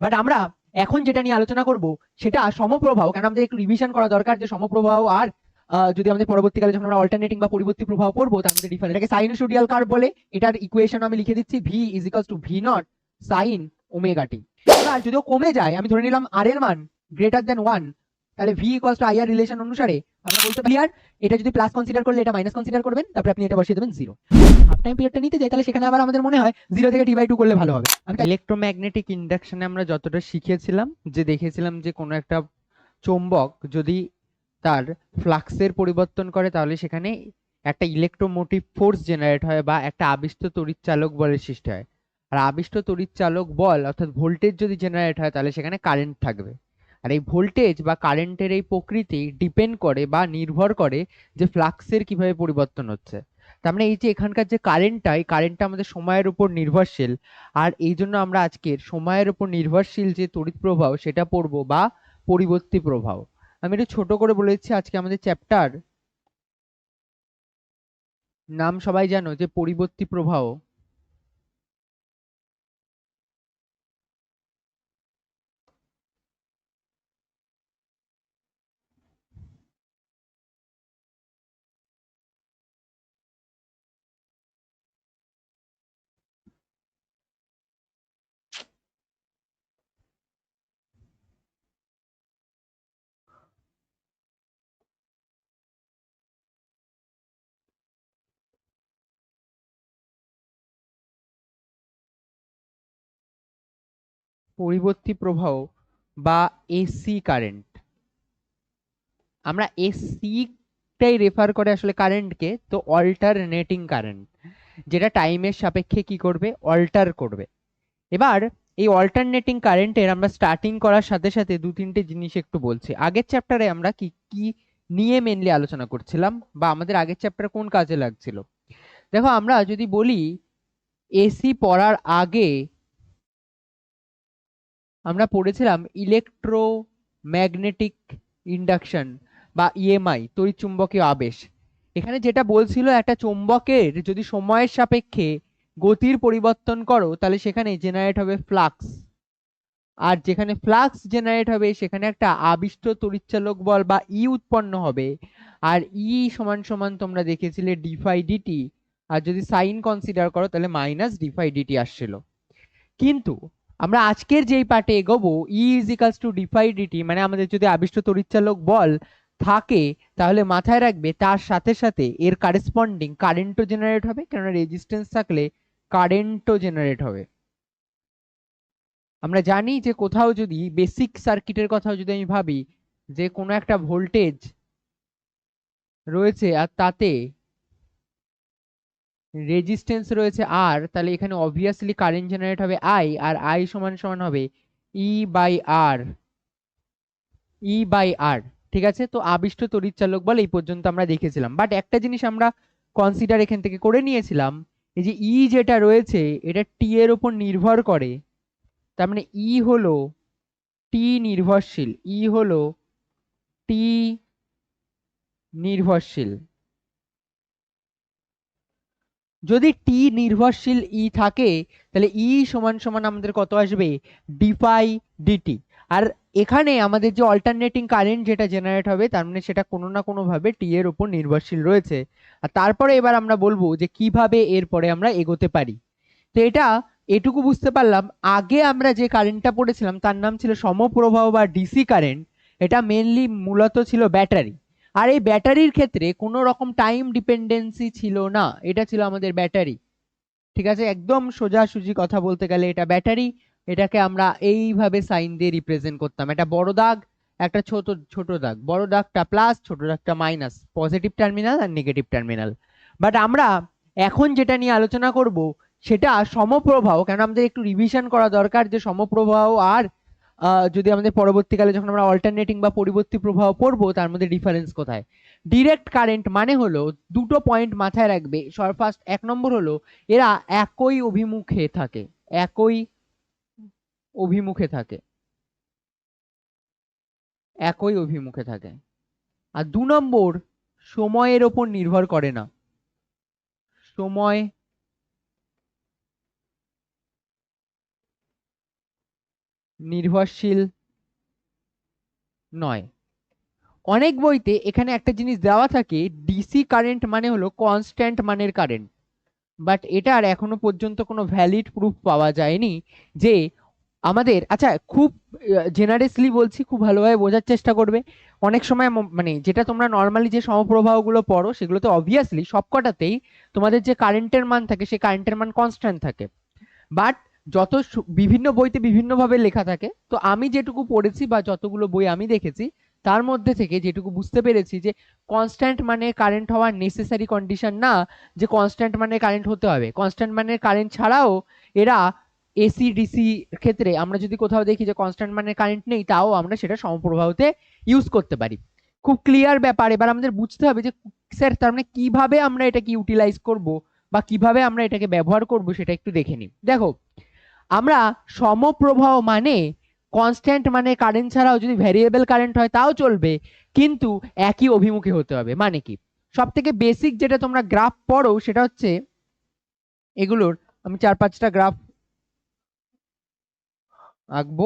But আমরা এখন যেটা নিয়ে আলোচনা করব সেটা সমপ্রবাহ, কারণ আমাদের একটু রিভিশন করা দরকার যে সমপ্রবাহ আর যদি আমাদের পরবর্তীকালে যখন আমরা অল্টারনেটিং বা পরিবর্তী প্রবাহ পড়বো তার মধ্যে ডিফারেন্স। এটাকে সাইনোসোডিয়াল কার্ভ বলে। এটার ইকুয়েশন আমি লিখে দিচ্ছি, v is equals to V naught sine omega t. এবার যদিও কমে যায়, আমি ধরে নিলাম আর এর মান গ্রেটার দেন 1, তাহলে V equals to I R relation অনুসারে আমরা বলতে পারি, আর এটা যদি প্লাস কনসিডার করলে এটা মাইনাস কনসিডার করবেন, তারপরে আপনি এটা বসিয়ে দেবেন 0। হাফ টাইম পিরিয়ডটা নিতে যাই, তাহলে সেখানে আবার আমাদের মনে হয় 0 থেকে t/2 করলে ভালো হবে। ইলেকট্রোম্যাগনেটিক ইন্ডাকশনে আমরা যতটা শিখেছিলাম, যে দেখেছিলাম যে কোনো একটা চৌম্বক যদি তার ফ্লাক্সের পরিবর্তন করে তাহলে সেখানে একটা ইলেকট্রোমোটিভ ফোর্স জেনারেট হয় বা একটা আবিষ্ট তড়িৎচালক বলের সৃষ্টি হয়। আর আবিষ্ট তড়িৎচালক বল অর্থাৎ ভোল্টেজ যদি জেনারেট হয় তাহলে সেখানে কারেন্ট থাকবে। আর এই ভোল্টেজ বা কারেন্টের এই প্রকৃতি ডিপেন্ড করে বা নির্ভর করে যে ফ্লাক্সের কিভাবে পরিবর্তন হচ্ছে। তার মানে এই যে এখানকার যে কারেন্টটা, এই কারেন্টটা আমাদের সময়ের উপর নির্ভরশীল। আর এই জন্য আমরা আজকের সময়ের উপর নির্ভরশীল যে তড়িৎ প্রবাহ সেটা পড়বো, বা পরিবর্তী প্রবাহ। আমি একটু ছোট করে বলেছি, আজকে আমাদের চ্যাপ্টার নাম সবাই জানো যে পরিবর্তী প্রবাহ। পরিবর্তী প্রবাহ বা এসি কারেন্ট, আমরা এসি টাই রেফার করে আসলে কারেন্টকে, তো অল্টারনেটিং কারেন্ট যেটা টাইমের সাপেক্ষে কি করবে, অল্টার করবে। এবার এই অল্টারনেটিং কারেন্টের আমরা স্টার্টিং করার সাথে সাথে দু তিনটে জিনিস একটু বলছি। আগের চ্যাপ্টারে আমরা কি কি নিয়ে মেনলি আলোচনা করছিলাম, বা আমাদের আগের চ্যাপ্টার কোন কাজে লাগছিল। দেখো, আমরা যদি বলি এসি পড়ার আগে আমরা পড়েছিলাম ইলেকট্রোম্যাগনেটিক ইন্ডাকশন বা ইএমআই, তড়িৎচুম্বকীয় আবেশ। এখানে যেটা বলছিল, একটা চুম্বকের যদি সময়ের সাপেক্ষে গতির পরিবর্তন করো তাহলে সেখানে জেনারেট হবে ফ্লাক্স। আর যেখানে ফ্লাক্স জেনারেট হবে সেখানে একটা আবিষ্ট তড়িৎচালক বল বা ই উৎপন্ন হবে। আর ই সমান সমান তোমরা দেখেছিলে ডিফাই ডিটি। আর যদি সাইন কনসিডার করো তাহলে মাইনাস ডিফাই ডিটি আসছিল। কিন্তু আমরা আজকের যেই পার্টে এগোবো, e is equals to d phi dt, মানে আমাদের যদি আবিষ্ট তড়িৎচালক বল থাকে তাহলে মাথায় রাখবে তার সাথে সাথে এর কারেসপন্ডিং কারেন্টও জেনারেট হবে, কেননা রেজিস্ট্যান্স থাকলে কারেন্টও জেনারেট হবে। আমরা জানি যে কোথাও যদি বেসিক সার্কিটের কথাও যদি আমি ভাবি, যে কোনো একটা ভোল্টেজ রয়েছে আর তাতে রেজিস্ট্যান্স রয়েছে আর, তাহলে এখানে অবভিয়াসলি কারেন্ট জেনারেট হবে আই, আর আই সমান সমান হবে E by R. E by আর, ঠিক আছে। তো আবিষ্ট তড়িৎচালক বল এই পর্যন্ত আমরা দেখেছিলাম, বাট একটা জিনিস আমরা কনসিডার এখান থেকে করে নিয়েছিলাম, এই যে ই যেটা রয়েছে এটা টি এর উপর নির্ভর করে। তার মানে ই হলো টি নির্ভরশীল, ই হলো টি নির্ভরশীল। যদি টি নির্ভরশীল ই থাকে তাহলে ই সমান সমান আমাদের কত আসবে, ডিফাই ডিটি। আর এখানে আমাদের যে অল্টারনেটিং কারেন্ট যেটা জেনারেট হবে তার মানে সেটা কোনো না কোনো ভাবে টি এর উপর নির্ভরশীল রয়েছে। আর তারপরে এবার আমরা বলবো যে কিভাবে এরপরে আমরা এগোতে পারি। তো এটা এটুকু বুঝতে পারলাম, আগে আমরা যে কারেন্টটা পড়েছিলাম তার নাম ছিল সমপ্রবাহ বা ডিসি কারেন্ট। এটা মেনলি মূলত ছিল ব্যাটারি। আর এই ব্যাটারির ক্ষেত্রে কোনো রকম টাইম ডিপেন্ডেন্সি ছিল না, এটা ছিল আমাদের ব্যাটারি। ঠিক আছে, একদম সোজাসুজি কথা বলতে গেলে এটা ব্যাটারি। এটাকে আমরা এইভাবে সাইন দিয়ে রিপ্রেজেন্ট করতাম, একটা বড় দাগ, একটা ছোট ছোট দাগ, বড় দাগটা প্লাস, ছোট দাগটা মাইনাস, পজিটিভ টার্মিনাল আর নেগেটিভ টার্মিনাল। বাট আমরা এখন যেটা নিয়ে আলোচনা করব সেটা সমপ্রবাহ, কারণ আমাদের একটু রিভিশন করা দরকার যে সমপ্রবাহ আর যদি আমাদের পরবর্তীকালে যখন আমরা অল্টারনেটিং বা পরিবর্তী প্রবাহ পড়বো তার মধ্যে ডিফারেন্স কোথায়। ডিরেক্ট কারেন্ট মানে হলো, দুটো পয়েন্ট মাথায় রাখবে। ফার্স্ট এক নম্বর হলো এরা একই অভিমুখে থাকে, একই অভিমুখে থাকে, একই অভিমুখে থাকে। আর দু নম্বর, সময়ের ওপর নির্ভর করে না, সময় নির্ভরশীল নয়। অনেক বইতে এখানে একটা জিনিস দেওয়া থাকে, ডিসি কারেন্ট মানে হলো কনস্ট্যান্ট মানের কারেন্ট, বাট এটার এখনো পর্যন্ত কোনো ভ্যালিড প্রুফ পাওয়া যায়নি যে আমাদের, আচ্ছা খুব জেনারেসলি বলছি, খুব ভালোভাবে বোঝার চেষ্টা করবে। অনেক সময় মানে যেটা তোমরা নর্মালি যে সমপ্রবাহগুলো পড়ো সেগুলোতে অবভিয়াসলি সবকটাতেই তোমাদের যে কারেন্টের মান থাকে সেই কারেন্টের মান কনস্ট্যান্ট থাকে, বাট যত বিভিন্ন বইতে বিভিন্নভাবে লেখা থাকে, তো আমি যেটুকু পড়েছি বা যতগুলো বই আমি দেখেছি তার মধ্যে থেকে যেটুকু বুঝতে পেরেছি যে কনস্ট্যান্ট মানে কারেন্ট হওয়া নেসেসারি কন্ডিশন না যে কনস্ট্যান্ট মানে কারেন্ট হতে হবে। কনস্ট্যান্ট মানে কারেন্ট ছাড়াও এরা এসি ডিসি ক্ষেত্রে আমরা যদি কোথাও দেখি যে কনস্ট্যান্ট মানে কারেন্ট নেই, তাও আমরা সেটা সমপ্রবাহতে ইউজ করতে পারি। খুব ক্লিয়ার ব্যাপার। এবার আমাদের বুঝতে হবে যে স্যার তার মানে কিভাবে আমরা এটাকে ইউটিলাইজ করব বা কিভাবে আমরা এটাকে ব্যবহার করব সেটা একটু দেখে নিই। দেখো, আমরা সমপ্রবাহ মানে কনস্ট্যান্ট মানে কারেন্ট ছাড়াও যদি ভ্যারিয়েবল কারেন্ট হয় তাও চলবে, কিন্তু একই অভিমুখে হতে হবে। মানে কি, সব থেকে বেসিক যেটা তোমরা গ্রাফ পড়ো সেটা হচ্ছে এগুলোর, আমি 4-5টা গ্রাফ আঁকবো।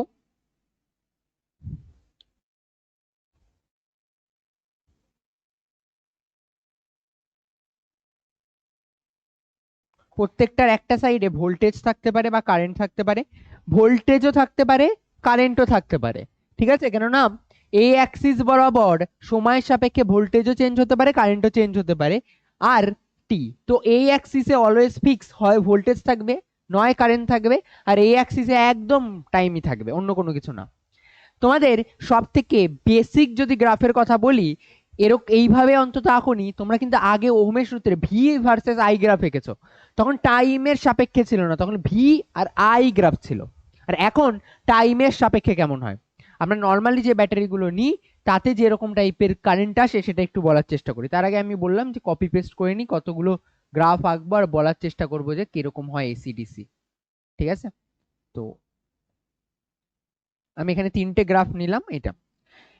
প্রত্যেকটার একটা সাইডে ভোল্টেজ থাকতে পারে বা কারেন্ট থাকতে পারে, ভোল্টেজও থাকতে পারে কারেন্টও থাকতে পারে, ঠিক আছে? কেননা এই অ্যাক্সিস বরাবর সময়ের সাপেক্ষে ভোল্টেজও চেঞ্জ হতে পারে কারেন্টও চেঞ্জ হতে পারে। আর টি, তো এই অ্যাক্সিসে অলওয়েজ ফিক্স, হয় ভোল্টেজ থাকবে নয় কারেন্ট থাকবে, আর এই অ্যাক্সিসে একদম টাইমই থাকবে, অন্য কোনো কিছু না। তোমাদের সব থেকে বেসিক যদি গ্রাফের কথা বলি, এরকম এইভাবে অন্তত আঁকোনি তোমরা, কিন্তু আগে ওহমের সূত্রে ভি ভার্সেস আই গ্রাফ এঁকেছো, তখন টাইমের সাপেক্ষে ছিল না, তখন ভি আর আই গ্রাফ ছিল। আর এখন টাইমের সাপেক্ষে কেমন হয়, আমরা নর্মালি যে ব্যাটারিগুলো নিই তাতে যেরকম টাইপের কারেন্ট আসে সেটা একটু বলার চেষ্টা করি। তার আগে আমি বললাম যে কপি পেস্ট করে নিই কতগুলো গ্রাফ আঁকবো আর বলার চেষ্টা করবো যে কিরকম হয় এসি ডিসি, ঠিক আছে? তো আমি এখানে 3টে গ্রাফ নিলাম। এটা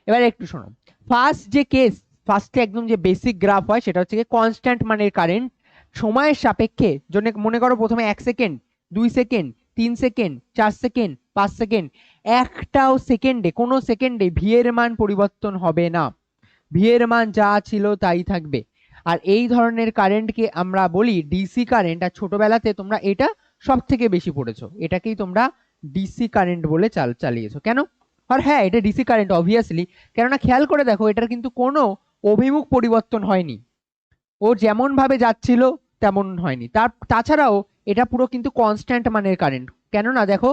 এবার একটু শোনো, ফার্স্ট যে কেস, ফার্স্টে একদম যে বেসিক গ্রাফ হয় সেটা হচ্ছে কনস্ট্যান্ট মানের কারেন্ট সময়ের সাপেক্ষে। জন্য মনে করো প্রথমে 1 second, 2 second, 3 second, 4 second, 5 second, একটাও সেকেন্ডে, কোনো সেকেন্ডে ভি এর মান পরিবর্তন হবে না, ভি এর মান যা ছিল তাই থাকবে। আর এই ধরনের কারেন্টকে আমরা বলি ডিসি কারেন্ট। আর ছোটবেলাতে তোমরা এটা সব থেকে বেশি পড়েছো, এটাকেই তোমরা ডিসি কারেন্ট বলে চালিয়েছো। কেন? আর হ্যাঁ, এটা ডিসি কারেন্ট অবভিয়াসলি, কেননা খেয়াল করে দেখো এটার কিন্তু কোনো অভিমুখ পরিবর্তন হয়নি, ও যেমন ভাবে যাচ্ছিল তেমন হয়নি। তাছাড়াও এটা পুরো কিন্তু কনস্ট্যান্ট মানের কারেন্ট, কেননা দেখো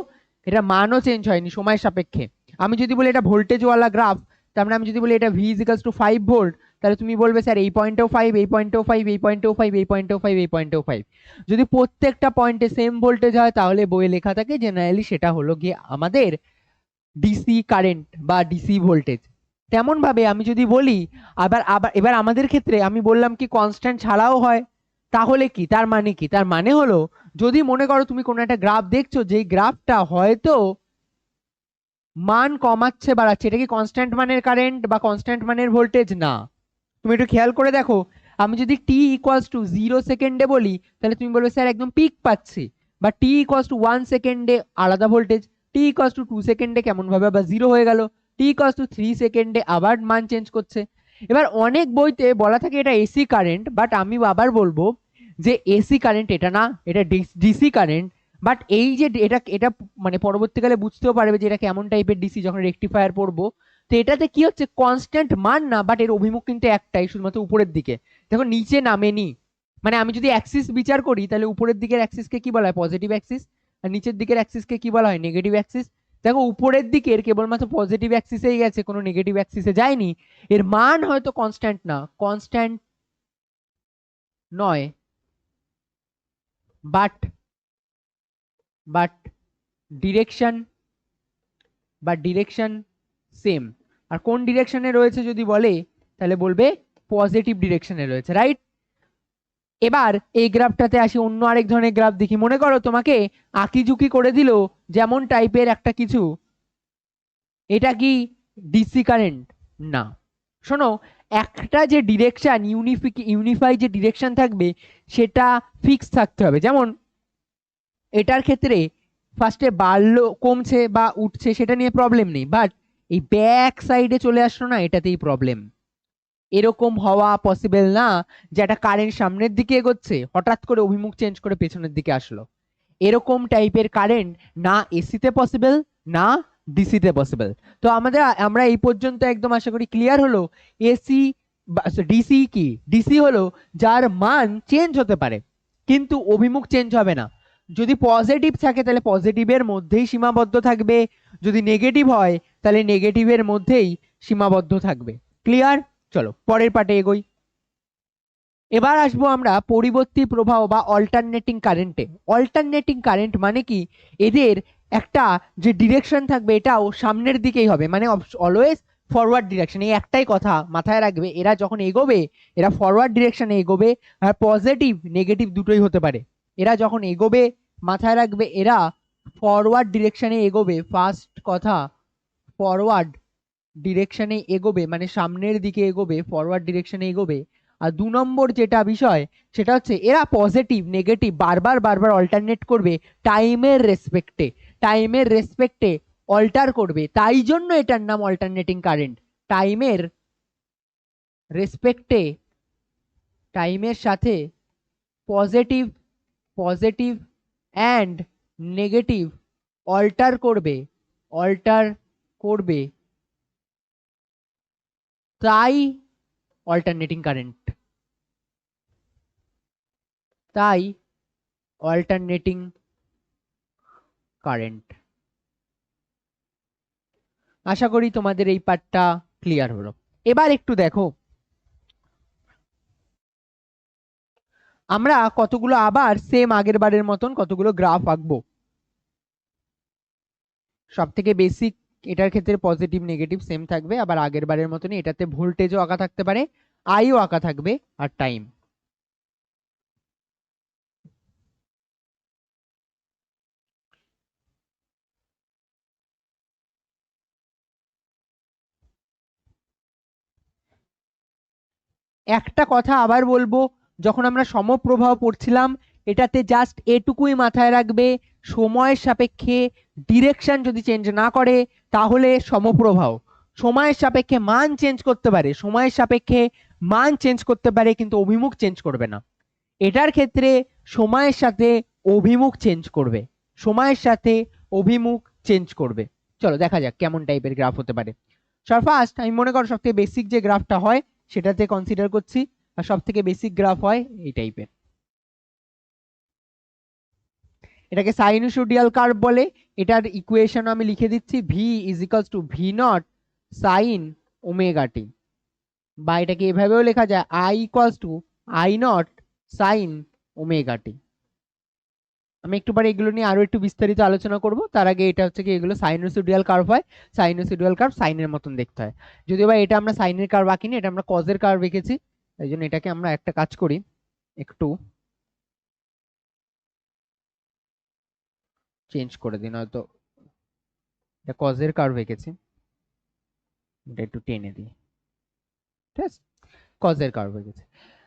এটা মানও চেঞ্জ হয়নি সময়ের সাপেক্ষে। আমি যদি বলি এটা ভোল্টেজওয়ালা গ্রাফ, তার মানে আমি যদি বলি এটা ভি ইজিক্যালস টু 5 ভোল্ট, তাহলে তুমি বলবে স্যার এই পয়েন্টেও 5, এই পয়েন্টেও 5, এই পয়েন্টেও 5, এই পয়েন্টেও 5, এই পয়েন্টেও 5। যদি প্রত্যেকটা পয়েন্টে সেম ভোল্টেজ হয় তাহলে বইয়ে লেখা থাকে জেনারেলি সেটা হলো গিয়ে আমাদের ডিসি কারেন্ট বা ডিসি ভোল্টেজ। তেমন ভাবে আমি যদি বলি আবার আবার এবার আমাদের ক্ষেত্রে আমি বললাম কি কনস্ট্যান্ট ছাড়াও হয়, তাহলে কি তার মানে কি, তার মানে হলো যদি মনে করো তুমি কোনো একটা গ্রাফ দেখছো যেই গ্রাফটা হয়তো মান কমাচ্ছে বাড়াচ্ছে, এটা কি কনস্ট্যান্ট মানের কারেন্ট বা কনস্ট্যান্ট মানের ভোল্টেজ? না। তুমি একটু খেয়াল করে দেখো, আমি যদি টি ইকুয়ালস টু 0 সেকেন্ডে বলি তাহলে তুমি বলবে স্যার একদম পিক পাচ্ছি, বা টি ইকুয়ালস টু 1 সেকেন্ডে আলাদা ভোল্টেজ, টি ইকুয়ালস টু 2 সেকেন্ডে কেমন ভাবে আবার 0 হয়ে গেল, টি ইকুয়ালস টু 3 সেকেন্ডে আবার মান চেঞ্জ করছে। এবার অনেক বইতে বলা থাকে এটা এসি কারেন্ট, বাট আমি আবার বলবো যে এসি কারেন্ট এটা না, এটা ডিসি কারেন্ট। বাট এই যে এটা এটা মানে পরবর্তীকালে বুঝতেও পারবে যে এটা কেমন টাইপের ডিসি যখন রেকটিফায়ার পড়বো। তো এটাতে কি হচ্ছে, কনস্ট্যান্ট মান না, বাট এর অভিমুখ কিন্তু একটাই, শুধুমাত্র উপরের দিকে। দেখো নিচে নামেনি, মানে আমি যদি অ্যাক্সিস বিচার করি তাহলে উপরের দিকের অ্যাক্সিসকে কি বলা হয়, পজিটিভ অ্যাক্সিস, আর নিচের দিকের অ্যাক্সিসকে কি বলা হয়, নেগেটিভ অ্যাক্সিস। দেখো উপরের দিকের কেবলমাত্র পজিটিভ অ্যাক্সিসেই গেছে, কোনো নেগেটিভ অ্যাক্সিসে যায়নি। এর মান হয়তো কনস্ট্যান্ট না, কনস্ট্যান্ট নয়, but but direction direction same. আর কোন ডিরেকশনে রয়েছে যদি বলে তাহলে বলবে পজিটিভ ডিরেকশনে রয়েছে, রাইট? এবার এই গ্রাফটাতে আসি, অন্য আরেক ধরনের গ্রাফ দেখি। মনে করো তোমাকে আঁকিঝুঁকি করে দিল যেমন টাইপের একটা কিছু, এটা কি ডিসি কারেন্ট? না। শোনো, একটা যে ডিরেকশন ইউনিফাই যে ডিরেকশন থাকবে সেটা ফিক্স থাকতে হবে। যেমন এটার ক্ষেত্রে ফার্স্টে বাড়লো কমছে বা উঠছে সেটা নিয়ে প্রবলেম নেই, বাট এই ব্যাক সাইডে চলে আসলো না, এটাতেই প্রবলেম। এরকম হওয়া পসিবল না যে একটা কারেন্ট সামনের দিকে এগোচ্ছে হঠাৎ করে অভিমুখ চেঞ্জ করে পেছনের দিকে আসলো। এরকম টাইপের কারেন্ট না এসিতে পসিবল না ডিসিতে পসিবল। তো আমরা এই পর্যন্ত একদম আশা করি ক্লিয়ার হলো এসি ডিসি কি। ডিসি হলো যার মান চেঞ্জ হতে পারে কিন্তু অভিমুখ চেঞ্জ হবে না। যদি পজিটিভ থাকে তাহলে পজিটিভের মধ্যেই সীমাবদ্ধ থাকবে, যদি নেগেটিভ হয় তাহলে নেগেটিভের মধ্যেই সীমাবদ্ধ থাকবে। ক্লিয়ার? চলো পরের পার্টে এগোই। এবার আসবো আমরা পরিবর্তী প্রবাহ বা অল্টারনেটিং কারেন্টে। অল্টারনেটিং কারেন্ট মানে কি, এদের একটা যে ডিরেকশন থাকবে এটাও সামনের দিকেই হবে, মানে অলওয়েজ ফরওয়ার্ড ডিরেকশন। এই একটাই কথা মাথায় রাখবে, এরা যখন এগোবে এরা ফরওয়ার্ড ডিরেকশনে এগোবে, আর পজিটিভ নেগেটিভ দুটোই হতে পারে। এরা যখন এগোবে মাথায় রাখবে এরা ফরওয়ার্ড ডিরেকশনে এগোবে। ফার্স্ট কথা, ফরওয়ার্ড ডিরেকশনে এগোবে মানে সামনের দিকে এগোবে, ফরওয়ার্ড ডিরেকশনে এগোবে। আর 2 নম্বর যেটা বিষয় সেটা হচ্ছে এরা পজিটিভ নেগেটিভ বারবার বারবার অল্টারনেট করবে টাইমের রেসপেক্টে। টাইমের রেসপেক্টে অল্টার করবে, তাই জন্য এটার নাম অল্টারনেটিং কারেন্ট। টাইমের রেসপেক্টে টাইমের সাথে positive positive and negative alter করবে, অল্টার করবে, তাই অল্টারনেটিং কারেন্ট। তাই অল্টারনেটিং কারেন্ট। আশা করি তোমাদের এই পার্টটা ক্লিয়ার হলো। এবার একটু দেখো আমরা কতগুলো আবার সেম আগের বারের মতন কতগুলো গ্রাফ আঁকবো। সব থেকে বেসিক এটার ক্ষেত্রে পজিটিভ নেগেটিভ সেম থাকবে, আবার আগের বারের মতনই এটাতে ভোল্টেজও আঁকা থাকতে পারে, আইও আঁকা থাকবে, আর টাইম। একটা কথা আবার বলবো, যখন আমরা সমপ্রবাহ পড়ছিলাম এটাতে জাস্ট এটুকুই মাথায় রাখবে, সময়ের সাপেক্ষে ডিরেকশন যদি চেঞ্জ না করে তাহলে সমপ্রবাহ। সময়ের সাপেক্ষে মান চেঞ্জ করতে পারে, সময়ের সাপেক্ষে মান চেঞ্জ করতে পারে কিন্তু অভিমুখ চেঞ্জ করবে না। এটার ক্ষেত্রে সময়ের সাথে অভিমুখ চেঞ্জ করবে, সময়ের সাথে অভিমুখ চেঞ্জ করবে। চলো দেখা যাক কেমন টাইপের গ্রাফ হতে পারে। ফার্স্ট আমি মনে করো সব থেকে বেসিক যে গ্রাফটা হয় সেটাতে কনসিডার করছি, আর সব থেকে বেসিক গ্রাফ হয় এই টাইপের। এটাকে সাইনোসোডিয়াল কার্ভ বলে। এটার ইকুয়েশন আমি লিখে দিচ্ছি, v is equals to V naught sine omega t, বা এটাকে এভাবেও লেখা যায় i equals to I naught sine omega t. আমি একটু পরে এগুলো নিয়ে আরো একটু বিস্তারিত আলোচনা করব, তার আগে এটা হচ্ছে কি এগুলো সাইনোসোডিয়াল কার্ভ হয়। সাইনোসোডিয়াল কার্ভ সাইনের মতন দেখতে হয়, যদিও বা এটা আমরা সাইনের কার্ভ আঁকিনি, এটা আমরা কজের কার্ভ এঁকেছি। এই জন্য এটাকে আমরা একটা কাজ করি, একটু চেঞ্জ করে দিন, হয়তো এটা কজের কার্ভ এঁকেছি, এটা একটু টেনে দিই, ঠিক আছে, কজের কার্ভ এঁকেছি।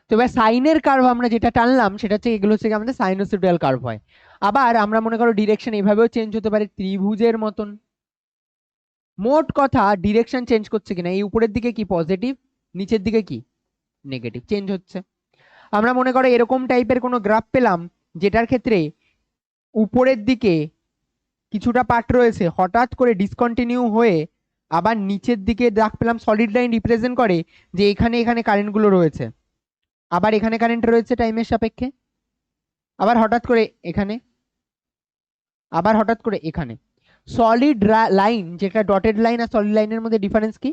তো এবার সাইনের কার্ভ আমরা যেটা টানলাম সেটা হচ্ছে এগুলো হচ্ছে কি আমাদের সাইনোসোডিয়াল কার্ভ হয়। আবার আমরা মনে করো ডিরেকশন এইভাবেও চেঞ্জ হতে পারে ত্রিভুজের মতন। মোট কথা ডিরেকশন চেঞ্জ করছে কিনা, এই উপরের দিকে কি পজিটিভ, নিচের দিকে কি নেগেটিভ চেঞ্জ হচ্ছে। আমরা মনে করো এরকম টাইপের কোনো গ্রাফ পেলাম যেটার ক্ষেত্রে উপরের দিকে কিছুটা পার্ট রয়েছে হঠাৎ করে ডিসকন্টিনিউ হয়ে আবার নিচের দিকে দাগ পেলাম, সলিড লাইন রিপ্রেজেন্ট করে যে এখানে এখানে কারেন্টগুলো রয়েছে, আবার এখানে কারেন্ট রয়েছে টাইমের সাপেক্ষে, আবার হঠাৎ করে এখানে, আবার হঠাৎ করে এখানে। সলিড লাইন যেটা ডটেড লাইন আর সলিড লাইনের মধ্যে ডিফারেন্স কি,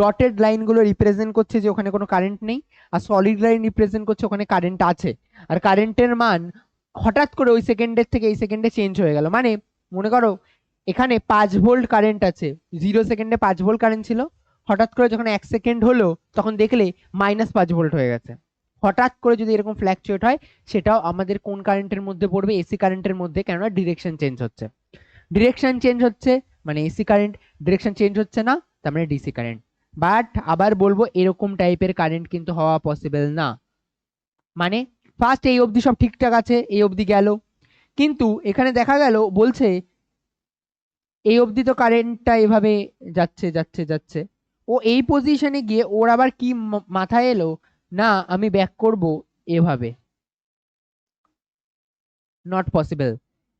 ডটেড লাইনগুলো রিপ্রেজেন্ট করছে যে ওখানে কোনো কারেন্ট নেই, আর সলিড লাইন রিপ্রেজেন্ট করছে ওখানে কারেন্ট আছে, আর কারেন্টের মান হঠাৎ করে ওই সেকেন্ডের থেকে এই সেকেন্ডে চেঞ্জ হয়ে গেল। মানে মনে করো এখানে 5 ভোল্ট কারেন্ট আছে, 0 সেকেন্ডে 5 ভোল্ট কারেন্ট ছিল, হঠাৎ করে যখন 1 সেকেন্ড হলো তখন দেখলে -5 ভোল্ট হয়ে গেছে। হঠাৎ করে যদি এরকম ফ্ল্যাকচুয়েট হয় সেটাও আমাদের কোন কারেন্টের মধ্যে পড়বে, এসি কারেন্টের মধ্যে, কেননা ডিরেকশন চেঞ্জ হচ্ছে। ডিরেকশন চেঞ্জ হচ্ছে মানে এসি কারেন্ট, ডিরেকশন চেঞ্জ হচ্ছে না তার মানে ডিসি কারেন্ট। বাট আবার বলবো এরকম টাইপের কারেন্ট কিন্তু হওয়া পসিবল না। মানে ফার্স্ট এই অবধি সব ঠিকঠাক আছে, এই অবধি গেল, কিন্তু এখানে দেখা গেল বলছে এই অবধি তো কারেন্টটা এভাবে যাচ্ছে যাচ্ছে যাচ্ছে, ও এই পজিশনে গিয়ে ওর আবার কি মাথায় এলো, না আমি ব্যাক করব এভাবে, নট পসিবল।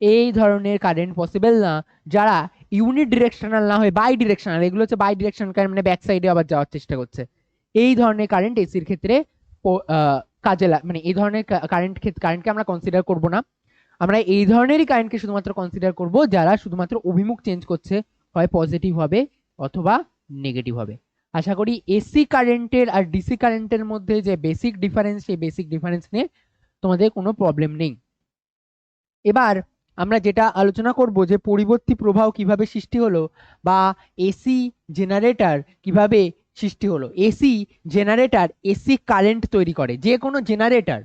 এই ধরনের কারেন্ট পসিবল না যারা ইউনিট ডিরেকশনাল না হয়ে বাই ডিরেকশনাল, এগুলো হচ্ছে বাই ডিরেকশনাল কারেন্ট, মানে ব্যাক সাইডে আবার যাওয়ার চেষ্টা করছে। এই ধরনের কারেন্ট এসির ক্ষেত্রে মানে এই ধরনের কারেন্টকে আমরা কনসিডার করব না। আমরা এই ধরনেরই কারেন্টকে শুধুমাত্র কনসিডার করব যারা শুধুমাত্র অভিমুখ চেঞ্জ করছে, হয় পজিটিভ হবে অথবা নেগেটিভ হবে। আশা করি এসি কারেন্টের আর ডিসি কারেন্টের মধ্যে যে বেসিক ডিফারেন্স, সেই বেসিক ডিফারেন্স নিয়ে তোমাদের কোনো প্রবলেম নেই। এবার আমরা যেটা আলোচনা করব যে পরিবর্তী প্রবাহ কিভাবে সৃষ্টি হলো বা এসি জেনারেটর কিভাবে সৃষ্টি হলো। এসি জেনারেটর এসি কারেন্ট তৈরি করে, যে কোনো generator,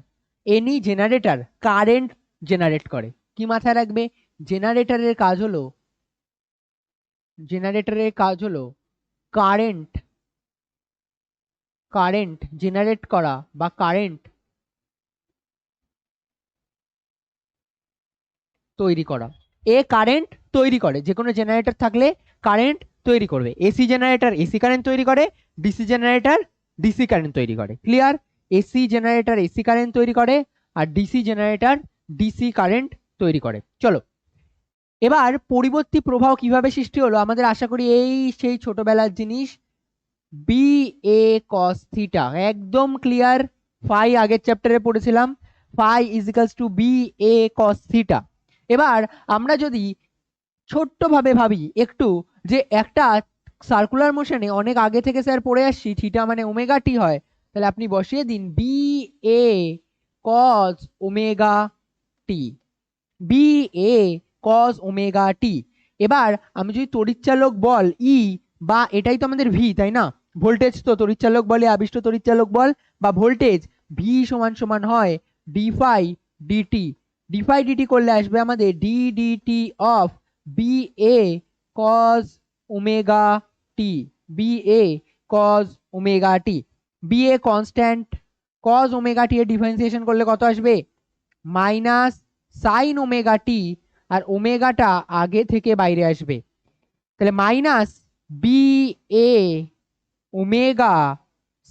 any generator current generate করে। কি মাথায় রাখবে, জেনারেটরের কাজ হলো কারেন্ট জেনারেট করা বা কারেন্ট তৈরি করা। এ কারেন্ট তৈরি করে, যে কোনো জেনারেটর থাকলে কারেন্ট তৈরি করবে। এসি জেনারেটর এসি কারেন্ট তৈরি করে, ডিসি জেনারেটর ডিসি কারেন্ট তৈরি করে। Clear? AC generator AC current তৈরি করে আর ডিসি জেনারেটর ডিসি কারেন্ট তৈরি করে। চলো এবার পরিবর্তী প্রবাহ কিভাবে সৃষ্টি হলো, আমাদের আশা করি এই সেই ছোটবেলার জিনিস, বি এ কস থিটা একদম ক্লিয়ার। ফাই আগের চ্যাপ্টারে পড়েছিলাম, phi is equals to B A cos theta. এবার আমরা যদি ছোট্টভাবে ভাবি একটু, যে একটা সার্কুলার মোশনে অনেক আগে থেকে স্যার পড়ে আসছি থিটা মানে ওমেগা টি হয়, তাহলে আপনি বসিয়ে দিন B A cos omega t, b A cos omega t. এবার আমি যদি তড়িৎচালক বল ই, বা এটাই তো আমাদের ভি তাই না, ভোল্টেজ তো তড়িৎচালক বলে আবিষ্ট তড়িৎচালক বল বা ভোল্টেজ, ভি সমান সমান হয় d phi dt. D phi dt করলে আসবে আমাদের d dt of b A cos omega t, b A cos omega t. B a constant, cos omega টি এর ডিফারেন্সিয়েশন করলে কত আসবে, মাইনাস সাইন ওমেগা টি, আর ওমেগাটা আগে থেকে বাইরে আসবে, তাহলে minus b a omega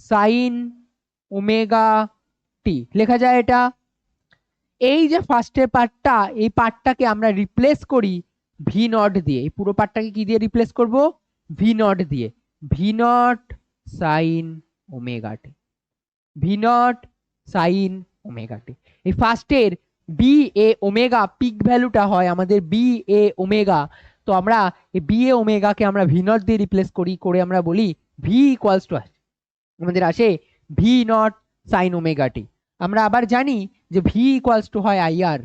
sine omega t লেখা যায় এটা। এই যে ফার্স্টের পার্টটা, এই পার্টটাকে আমরা রিপ্লেস করি ভি নট দিয়ে, এই পুরো পার্টটাকে কি দিয়ে রিপ্লেস করব, ভি নট দিয়ে, v naught sine omega t, v naught sine omega t. এই ফার্স্টের বি এ ওমেগা পিক ভ্যালুটা হয় আমাদের বি এ ওমেগা, তো আমরা এই বি এ ওমেগাকে আমরা ভি নট দিয়ে রিপ্লেস করি, করে আমরা বলি ভি ইকুয়ালস টু আমাদের আসে v naught sine omega t. আমরা আবার জানি যে ভি ইকুয়ালস টু হয় আইআর,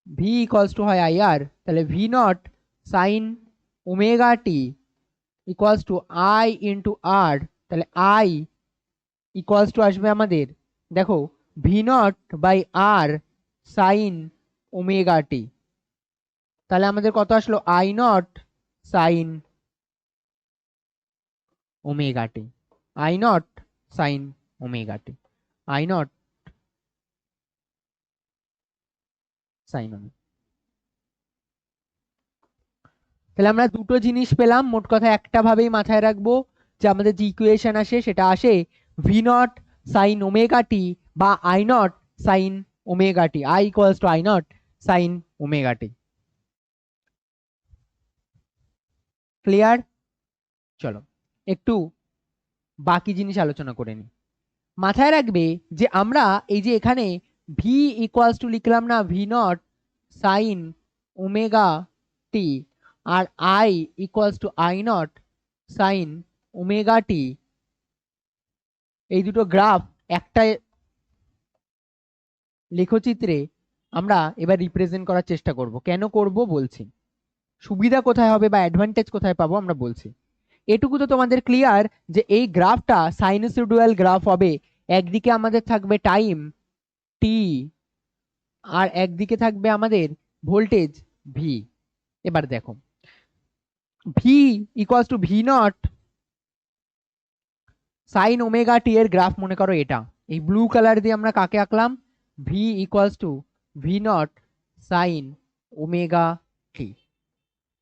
ভি ইকুয়ালস টু হয় আইআর, তাহলে v naught sine omega t equals to i into r, তাহলে আই ইকুয়ালস টু আসবে আমাদের, দেখো v naught by r sine omega t, তাহলে আমাদের কত আসলো i naught sine omega t, I naught sine omega t, I naught sine omega. তাহলে আমরা দুটো জিনিস পেলাম, মোট কথা একটা ভাবেই মাথায় রাখবো যে আমাদের যে ইকুয়েশন আসে সেটা আসে v naught sine omega t বা I naught sine omega t, I equals to I naught sine omega T. Clear? চলো একটু বাকি জিনিস আলোচনা করে নিই। মাথায় রাখবে যে আমরা এই যে এখানে ভি ইকুয়ালস টু লিখলাম না v naught sine omega t, আর i equals to I naught sine omega t, এই দুটো গ্রাফ একটা লেখচিত্রে আমরা এবার রিপ্রেজেন্ট করার চেষ্টা করব। কেন করব বলছি, সুবিধা কোথায় হবে বা অ্যাডভান্টেজ কোথায় পাবো আমরা বলছি। এটুকু তো তোমাদের ক্লিয়ার যে এই গ্রাফটা সাইনোসয়েডাল গ্রাফ হবে, একদিকে আমাদের থাকবে টাইম টি আর একদিকে থাকবে আমাদের ভোল্টেজ ভি। এবার দেখো v equals to V naught sine omega টি এর গ্রাফ মনে করো এটা, এই ব্লু কালার দিয়ে আমরা কাকে আঁকলাম, v equals to V naught sine omega t.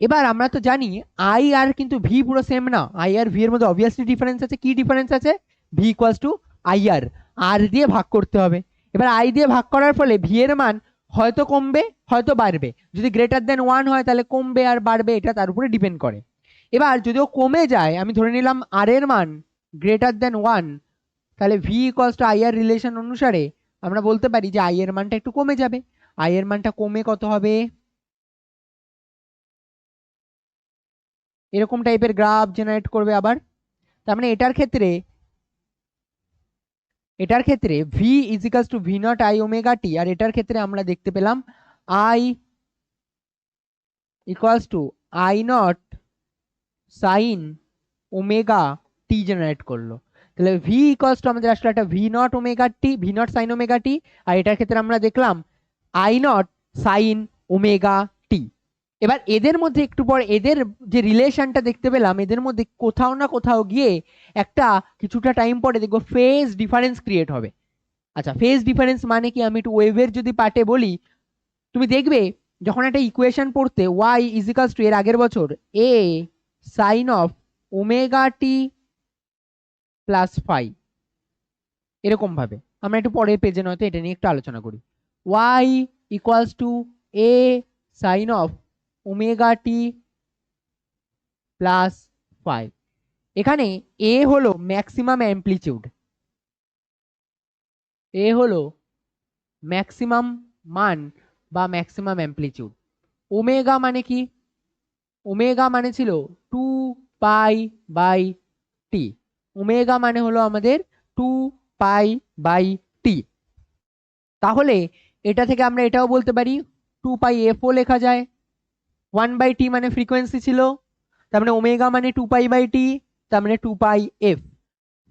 এবার আমরা তো জানি আই আর কিন্তু ভি পুরো সেম না, আই আর ভি এর মধ্যে অবভিয়াসলি ডিফারেন্স আছে। কি ডিফারেন্স আছে? ভি ইকুয়ালস টু আই আর, আর দিয়ে ভাগ করতে হবে। এবার আই দিয়ে ভাগ করার ফলে ভি এর মান হয়তো কমবে হয়তো বাড়বে। যদি গ্রেটার দেন 1 হয় তাহলে কমবে আর বাড়বে, এটা তার উপরে ডিপেন্ড করে। এবার যদিও কমে যায়, আমি ধরে নিলাম আর এর মান গ্রেটার দেন 1, তাহলে V equals to I R relation অনুসারে আমরা বলতে পারি যে আই এর মানটা একটু কমে যাবে। আই এর মানটা কমে কত হবে? এরকম টাইপের গ্রাফ জেনারেট করবে আবার। তার মানে এটার ক্ষেত্রে v is equals to V naught i omega t, আর এটার ক্ষেত্রে আমরা দেখতে পেলাম i equals to I naught sine omega t generate করলো। তাহলে ভি ইকুয়ালস টু আমাদের আসলে একটা v naught omega t, v naught sine omega t, আর এটার ক্ষেত্রে আমরা দেখলাম i naught sine omega t. এবার এদের মধ্যে একটু পর এদের যে রিলেশনটা দেখতে পেলাম, এদের মধ্যে কোথাও না কোথাও গিয়ে একটা কিছুটা টাইম পরে দেখবো ফেজ ডিফারেন্স ক্রিয়েট হবে। আচ্ছা, ফেজ ডিফারেন্স মানে কি? আমি একটু ওয়েভের যদি পার্টে বলি, তুমি দেখবে যখন একটা ইকুয়েশন পড়তে ওয়াই ইজিক্যালস টু এর আগের বছর a sine of omega T plus phi, এরকম ভাবে আমরা একটু পরের পেজে নয়তো এটা নিয়ে একটু আলোচনা করি। Y equals to A sine of omega T plus phi. এখানে এ হলো ম্যাক্সিমাম অ্যাম্প্লিটিউড, এ হলো ম্যাক্সিমাম মান বা ম্যাক্সিমাম অ্যাম্প্লিটিউড। ওমেগা মানে কি? ওমেগা মানে ছিল 2π/t। ওমেগা মানে হলো আমাদের 2π/t। তাহলে এটা থেকে আমরা এটাও বলতে পারি 2πf ও লেখা যায়। 1/t মানে ফ্রিকোয়েন্সি ছিল, তার মানে ওমেগা মানে 2π/t, তার মানে 2πf।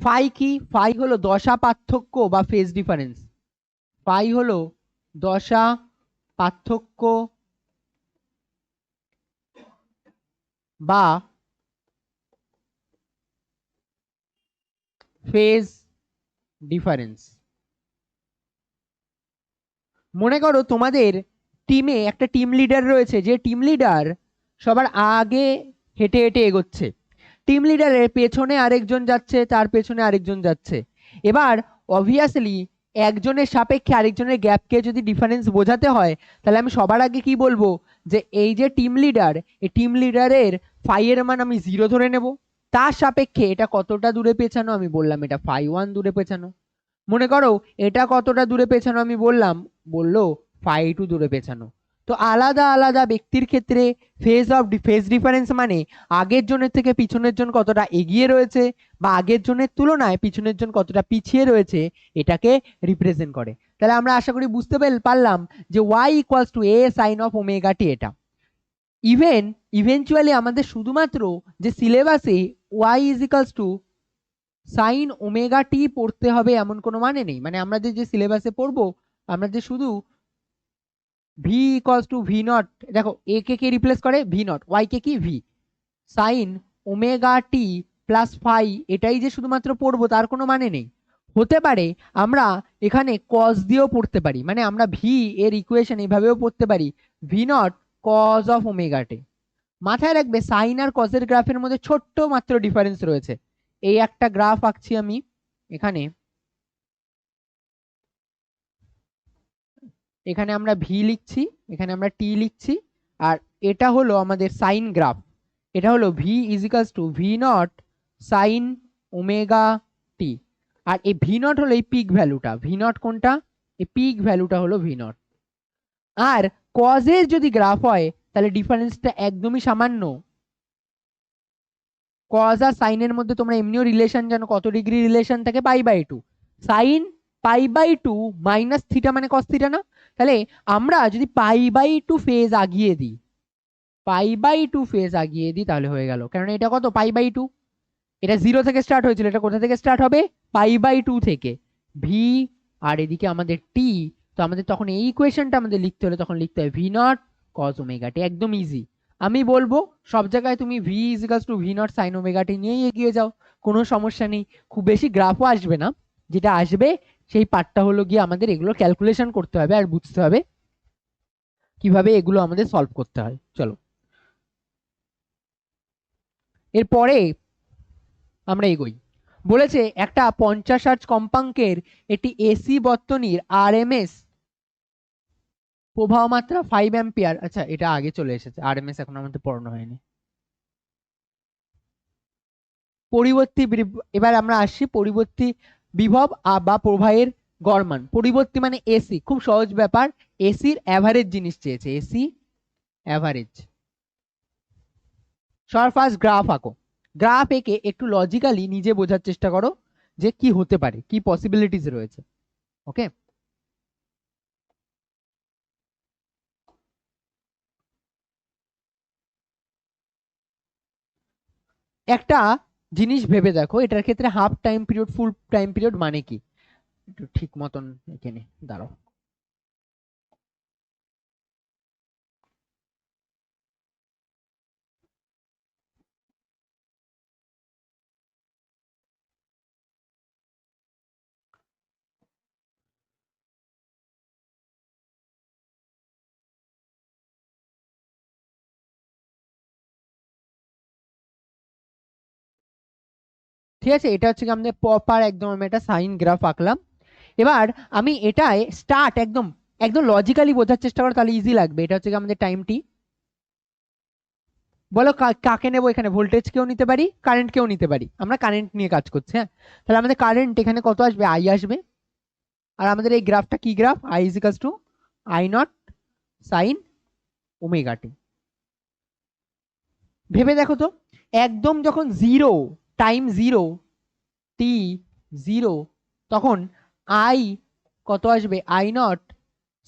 ফাই কি? ফাই হলো দশা পার্থক্য বা ফেজ ডিফারেন্স। ফাই হলো দশা পার্থক্য বা ফেজ ডিফারেন্স। মনে করো তোমাদের টিমে একটা টিম লিডার রয়েছে, যে টিম লিডার সবার আগে হেঁটে হেঁটে এগোচ্ছে, টিম লিডারের পেছনে আরেকজন যাচ্ছে, তার পেছনে আরেকজন যাচ্ছে। এবার অবভিয়াসলি একজনের সাপেক্ষে আরেকজনের গ্যাপকে যদি ডিফারেন্স বোঝাতে হয়, তাহলে আমি সবার আগে কি বলবো? যে এই যে টিম লিডার, এই টিম লিডারের ফাই এর মান আমি 0 ধরে নেব। তার সাপেক্ষে এটা কতটা দূরে পেছানো, আমি বললাম এটা φ1 দূরে পেছানো। মনে করো এটা কতটা দূরে পেছানো, আমি বললাম, বললো φ2 দূরে পেছানো। তো আলাদা আলাদা ব্যক্তির ক্ষেত্রে ফেজ ডিফারেন্স মানে আগের জনের থেকে পিছনের জন কতটা এগিয়ে রয়েছে বা আগের জনের তুলনায় পিছনের জন কতটা পিছিয়ে রয়েছে, এটাকে রিপ্রেজেন্ট করে। তাহলে আমরা আশা করি বুঝতে পারলাম যে y equals to a sign of omega টি। এটা ইভেনচুয়ালি আমাদের শুধুমাত্র যে সিলেবাসে y is equals two sign omega টি পড়তে হবে এমন কোনো মানে নেই। মানে আমরা যে সিলেবাসে পড়বো, আমরা যে শুধু V equals to V naught, দেখো এ কে রিপ্লেস করে ভি নট, ওয়াই কে কি ভি সাইন ওমেগা টি প্লাস ফাই, এটাই যে শুধুমাত্র পড়বো তার কোনো মানে নেই। হতে পারে আমরা এখানে কজ দিয়েও পড়তে পারি, মানে আমরা ভি এর ইকুয়েশন এইভাবেও পড়তে পারি, v naught cos of omega t. মাথায় রাখবে সাইন আর কজের গ্রাফের মধ্যে ছোট্ট মাত্র ডিফারেন্স রয়েছে। এই একটা গ্রাফ আঁকছি আমি এখানে, এখানে আমরা ভি লিখছি, এখানে আমরা টি লিখছি, আর এটা হলো আমাদের সাইন গ্রাফ। এটা হলো v is equals to V naught sine omega t, আর এই ভি নট হলো এই পিক ভ্যালুটা। ভি নট কোনটা? এই পিক ভ্যালুটা হলো ভি নট। আর কজের যদি গ্রাফ হয় তাহলে ডিফারেন্সটা একদমই সামান্য। কজ আর সাইনের মধ্যে তোমরা এমনিও রিলেশন জানো, কত ডিগ্রি রিলেশন থাকে? π/2। সাইন π/2 মাইনাস থিটা মানে কস থিটা না? তাহলে আমরা যদি π/2 ফেজ আগিয়ে দিই, π/2 ফেজ আগিয়ে দিই তাহলে হয়ে গেল। কারণ এটা কত? π/2। এটা 0 থেকে স্টার্ট হয়েছিল, এটা কোথা থেকে স্টার্ট হবে? π/2 থেকে। ভি আর এদিকে আমাদের টি, তো আমাদের তখন এই ইকুয়েশনটা আমাদের লিখতে হলে তখন লিখতে হয় v naught cos omega t. একদম ইজি। আমি বলবো সব জায়গায় তুমি v is equals to V naught sine omega t নিয়েই এগিয়ে যাও, কোনো সমস্যা নেই। খুব বেশি গ্রাফও আসবে না, যেটা আসবে সেই পার্টটা হলো গিয়ে আমাদের এগুলো ক্যালকুলেশন করতে হবে আর বুঝতে হবে কিভাবে এগুলো আমাদের সলভ করতে হয়। চলো। এরপরে আমরা এগোই। বলেছে একটা 50 হার্জ কম্পাঙ্কের একটি এসি বর্তনীর আরএমএস প্রবাহ মাত্রা 5 অ্যাম্পিয়ার। আচ্ছা, এটা আগে চলে এসেছে, আরএমএস এখন আমাদের পড়ানো হয়নি। এবার আমরা আসছি পরিবর্তী বিভব বা প্রবাহের গড় মান। পরিবর্তী মানে এসি, খুব সহজ ব্যাপার। এসির অ্যাভারেজ জিনিস চেয়েছে, এসি অ্যাভারেজ। সবার ফার্স্ট গ্রাফ আঁকো। গ্রাফ এঁকে একটু লজিক্যালি নিজে বোঝার চেষ্টা করো যে কি হতে পারে, কি পসিবিলিটিস রয়েছে। ওকে, একটা জিনিস ভেবে দেখো, এটার ক্ষেত্রে হাফ টাইম পিরিয়ড, ফুল টাইম পিরিয়ড মানে কি? একটু ঠিক মতন এখানে দাঁড়াও। ঠিক আছে, এটা হচ্ছে কি আমাদের প্রপার একদম আমি একটা সাইন গ্রাফ আঁকলাম। এবার আমি এটায় স্টার্ট একদম একদম লজিক্যালি বোঝার চেষ্টা করো, তাহলে ইজি লাগবে। এটা হচ্ছে কি আমাদের টাইম টি। বলো কাকে নেবো এখানে? ভোল্টেজ কেও নিতে পারি, কারেন্ট কেও নিতে পারি। আমরা কারেন্ট নিয়ে কাজ করছি, হ্যাঁ। তাহলে আমাদের কারেন্ট এখানে কত আসবে? আই আসবে। আর আমাদের এই গ্রাফটা কি graph? I is equals to I naught sine omega t. ভেবে দেখো তো, একদম যখন zero, time zero, t zero, তখন আই কত আসবে? I naught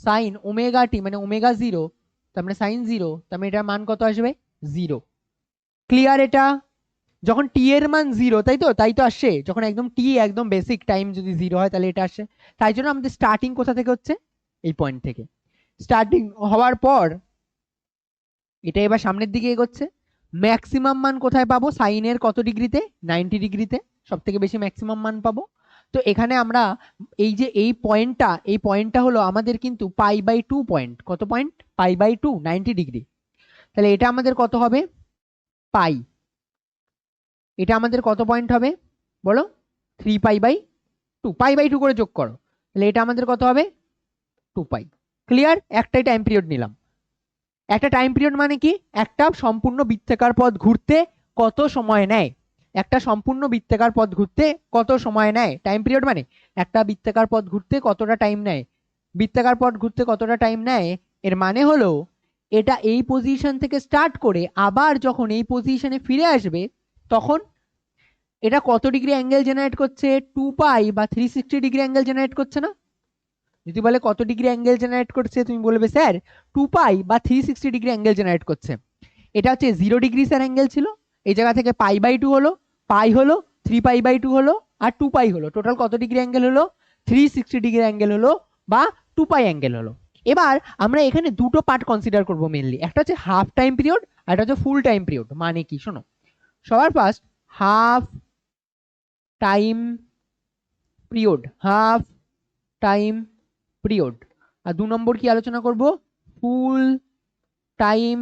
sine omega t, মানে ওমেগা জিরো, তার মানে সাইন জিরো, তার মানে এটার মান কত আসবে? জিরো। ক্লিয়ার এটা? যখন টি এর মান জিরো, তাই তো, তাই তো আসছে। যখন একদম টি একদম বেসিক টাইম যদি জিরো হয় তাহলে এটা আসছে। তাই জন্য আমাদের স্টার্টিং কোথা থেকে হচ্ছে? এই পয়েন্ট থেকে। স্টার্টিং হওয়ার পর এটা এবার সামনের দিকে এগোচ্ছে। ম্যাক্সিমাম মান কোথায় পাবো? সাইনের কত ডিগ্রিতে? 90 ডিগ্রিতে সব থেকে বেশি ম্যাক্সিমাম মান পাবো। তো এখানে আমরা এই যে এই পয়েন্টটা হলো আমাদের কিন্তু পাই বাই 2 পয়েন্ট। কত পয়েন্ট? Pi by 2, 90 degree. তাহলে এটা আমাদের কত হবে? পাই। এটা আমাদের কত পয়েন্ট হবে বলো? 3 পাই বাই 2, পাই বাই 2 করে যোগ করো। তাহলে এটা আমাদের কত হবে? 2 পাই। ক্লিয়ার? একটাই টাইম পিরিয়ড নিলাম। একটা টাইম পিরিয়ড মানে কি? একটা সম্পূর্ণ বৃত্তাকার পথ ঘুরতে কত সময় নেয়? একটা সম্পূর্ণ বৃত্তাকার পথ ঘুরতে কত সময় নেয়? টাইম পিরিয়ড মানে একটা বৃত্তাকার পথ ঘুরতে কতটা টাইম নেয়। বৃত্তাকার পথ ঘুরতে কতটা টাইম নেয়, এর মানে হলো এটা এই পজিশন থেকে স্টার্ট করে আবার যখন এই পজিশনে ফিরে আসবে, তখন এটা কত ডিগ্রি অ্যাঙ্গেল জেনারেট করছে? 2 পাই বা 360 ডিগ্রি অ্যাঙ্গেল জেনারেট করছে না? যদি বলে কত ডিগ্রি অ্যাঙ্গেল জেনারেট করছে, তুমি বলবে স্যার 2 পাই বা 360 ডিগ্রি অ্যাঙ্গেল জেনারেট করছে। এটা হচ্ছে 0 ডিগ্রি স্যার অ্যাঙ্গেল ছিল, এই জায়গা থেকে পাই বাই 2 হলো, পাই হলো, 3 পাই বাই 2 হলো, আর 2 পাই হলো। টোটাল কত ডিগ্রি অ্যাঙ্গেল হলো? 360 ডিগ্রি অ্যাঙ্গেল হলো, বা 2 পাই অ্যাঙ্গেল হলো। এবার আমরা এখানে দুটো পার্ট কনসিডার করবো মেনলি, একটা হচ্ছে হাফ টাইম পিরিয়ড আর একটা হচ্ছে ফুল টাইম পিরিয়ড। মানে কি শোনো, সবার first half time period, half time period. আর 2 নম্বর কি আলোচনা করব? Full time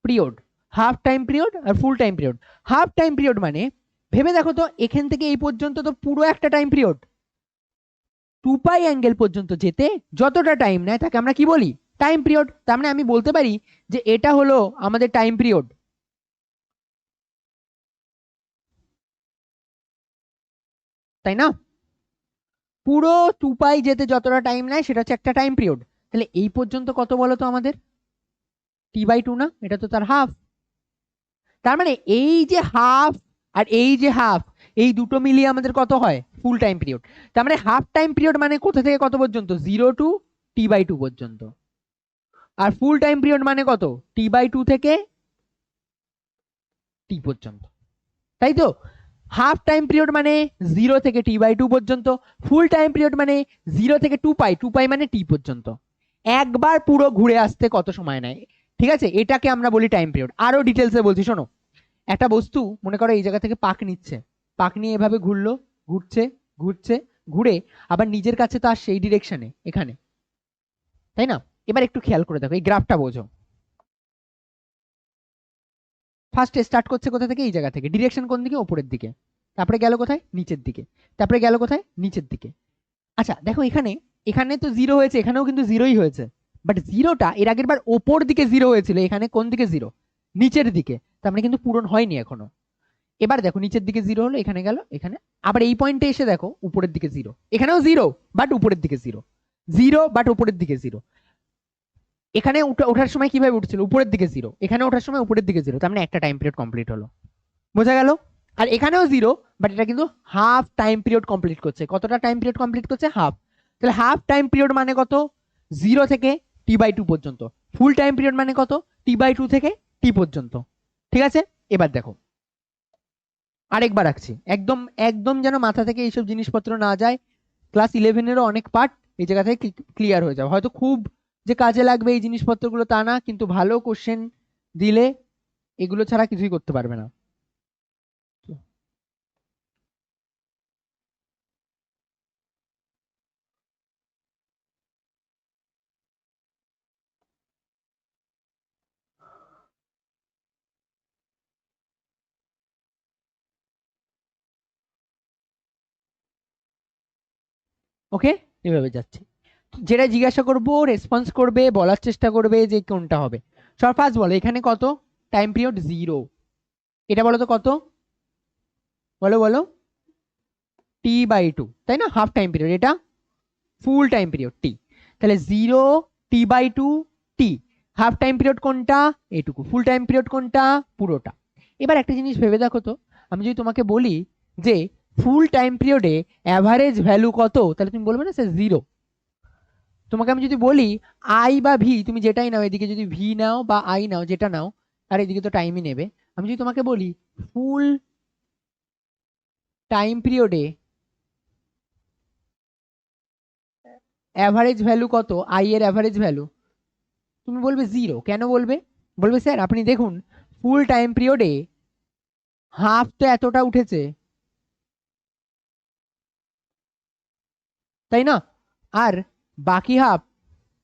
period. Half time period আর full time period. Half time period মানে ভেবে দেখো তো, এখান থেকে এই পর্যন্ত তো পুরো একটা টাইম পিরিয়ড। 2 পাই অ্যাঙ্গেল পর্যন্ত যেতে যতটা টাইম নেয় তাকে আমরা কি বলি? Time period. তার মানে আমি বলতে পারি যে এটা হলো আমাদের টাইম পিরিয়ড, তাই না? পুরো 2 পাই যেতে যতটা টাইম নেয় সেটা হচ্ছে একটা টাইম পিরিয়ড। তাহলে এই পর্যন্ত কত বলো তো আমাদের? টি বাই 2 না? এটা তো তার হাফ। তার মানে এই যে হাফ আর এই যে হাফ, এই দুটো মিলিয়ে আমাদের কত হয়? ফুল টাইম পিরিয়ড। তার মানে হাফ টাইম পিরিয়ড মানে কোথা থেকে কত পর্যন্ত? 0 টু টি বাই 2 পর্যন্ত। আর ফুল টাইম পিরিয়ড মানে কত? টি বাই 2 থেকে টি পর্যন্ত, তাই তো? হাফ টাইম পিরিয়ড মানে 0 থেকে টি বাই 2 পর্যন্ত, ফুল টাইম পিরিয়ড মানে 0 থেকে 2 পাই, 2 পাই মানে টি পর্যন্ত। একবার পুরো ঘুরে আসতে কত সময় নেয়? ঠিক আছে, এটাকে আমরা বলি টাইম পিরিয়ড। আরো ডিটেলসে বলছি শোনো। একটা বস্তু মনে করো এই জায়গা থেকে পাক নিচ্ছে, পাক নিয়ে এভাবে ঘুরলো, ঘুরছে, ঘুরছে, ঘুরে আবার নিজের কাছে তো আসছে এই ডিরেকশনে, এখানে, তাই না? এবার একটু খেয়াল করে দেখো, এই গ্রাফটা বোঝো। ফার্স্ট স্টার্ট করছে কোথা থেকে? এই জায়গা থেকে। ডিরেকশন কোন দিকে? ওপরের দিকে। তারপরে গেল কোথায়? নিচের দিকে। তারপরে গেল কোথায়? নিচের দিকে। আচ্ছা দেখো এখানে, এখানে তো জিরো হয়েছে, এখানেও কিন্তু জিরোই হয়েছে, বাট জিরোটা এর আগের বার ওপর দিকে জিরো হয়েছিল, এখানে কোন দিকে জিরো? নিচের দিকে। তার মানে কিন্তু পূরণ হয়নি এখনো। এবার দেখো নিচের দিকে জিরো হলো, এখানে গেল, এখানে আবার এই পয়েন্টে এসে দেখো উপরের দিকে জিরো, এখানেও জিরো বাট উপরের দিকে জিরো, জিরো বাট উপরের দিকে জিরো। এখানে ওঠার সময় কিভাবে উঠছিল? উপরের দিকে জিরো, এখানে ওঠার সময় উপরের দিকে জিরো, তার মানে একটা টাইম পিরিয়ড কমপ্লিট হলো। বোঝা গেল? আর এখানেও জিরো, বাট এটা কিন্তু হাফ টাইম পিরিয়ড কমপ্লিট করছে। কতটা টাইম পিরিয়ড কমপ্লিট করছে? হাফ। তাহলে হাফ টাইম পিরিয়ড মানে কত? 0 থেকে t/2 পর্যন্ত। ফুল টাইম পিরিয়ড মানে কত? t/2 থেকে t পর্যন্ত। ঠিক আছে, এবার দেখো আরেকবার রাখছি, একদম একদম যেন মাথা থেকে এইসব জিনিসপত্র না যায়। ক্লাস 11-এরও অনেক পার্ট এই জায়গা থেকে ক্লিয়ার হয়ে যাবে। হয়তো খুব যে কাজে লাগবে এই জিনিসপত্রগুলো তা না, কিন্তু ভালো কোশ্চেন দিলে এগুলো ছাড়া কিছুই করতে পারবে না। ওকে, এভাবে যাচ্ছে। যেটা জিজ্ঞাসা করবো রেসপন্স করবে, বলার চেষ্টা করবে যে কোনটা হবে। সব ফার্স্ট বলো এখানে কত টাইম পিরিয়ড? 0। এটা বলো তো কত? বলো বলো। t/2, তাই না? হাফ টাইম পিরিয়ড, এটা ফুল টাইম পিরিয়ড t। তাহলে 0, t/2, t। Half time period কোনটা? এটুকু। ফুল টাইম পিরিয়ড কোনটা? পুরোটা। এবার একটা জিনিস ভেবে দেখো তো, আমি যদি তোমাকে বলি যে ফুল টাইম পিরিয়ডে অ্যাভারেজ ভ্যালু কত, তাহলে তুমি বলবে না স্যার 0। তোমাকে আমি যদি বলি আই বা ভি, তুমি যেটাই নাও, এদিকে যদি ভি নাও বা আই নাও, যেটা নাও, আর এদিকে তো টাইমই নেবে। আমি যদি তোমাকে বলি ফুল টাইম পিরিয়ডে অ্যাভারেজ ভ্যালু কত, আই এর অ্যাভারেজ ভ্যালু, তুমি বলবে 0। কেন বলবে? বলবে স্যার আপনি দেখুন ফুল টাইম পিরিয়ডে হাফ তো এতটা উঠেছে, তাই না? আর বাকি হাফ,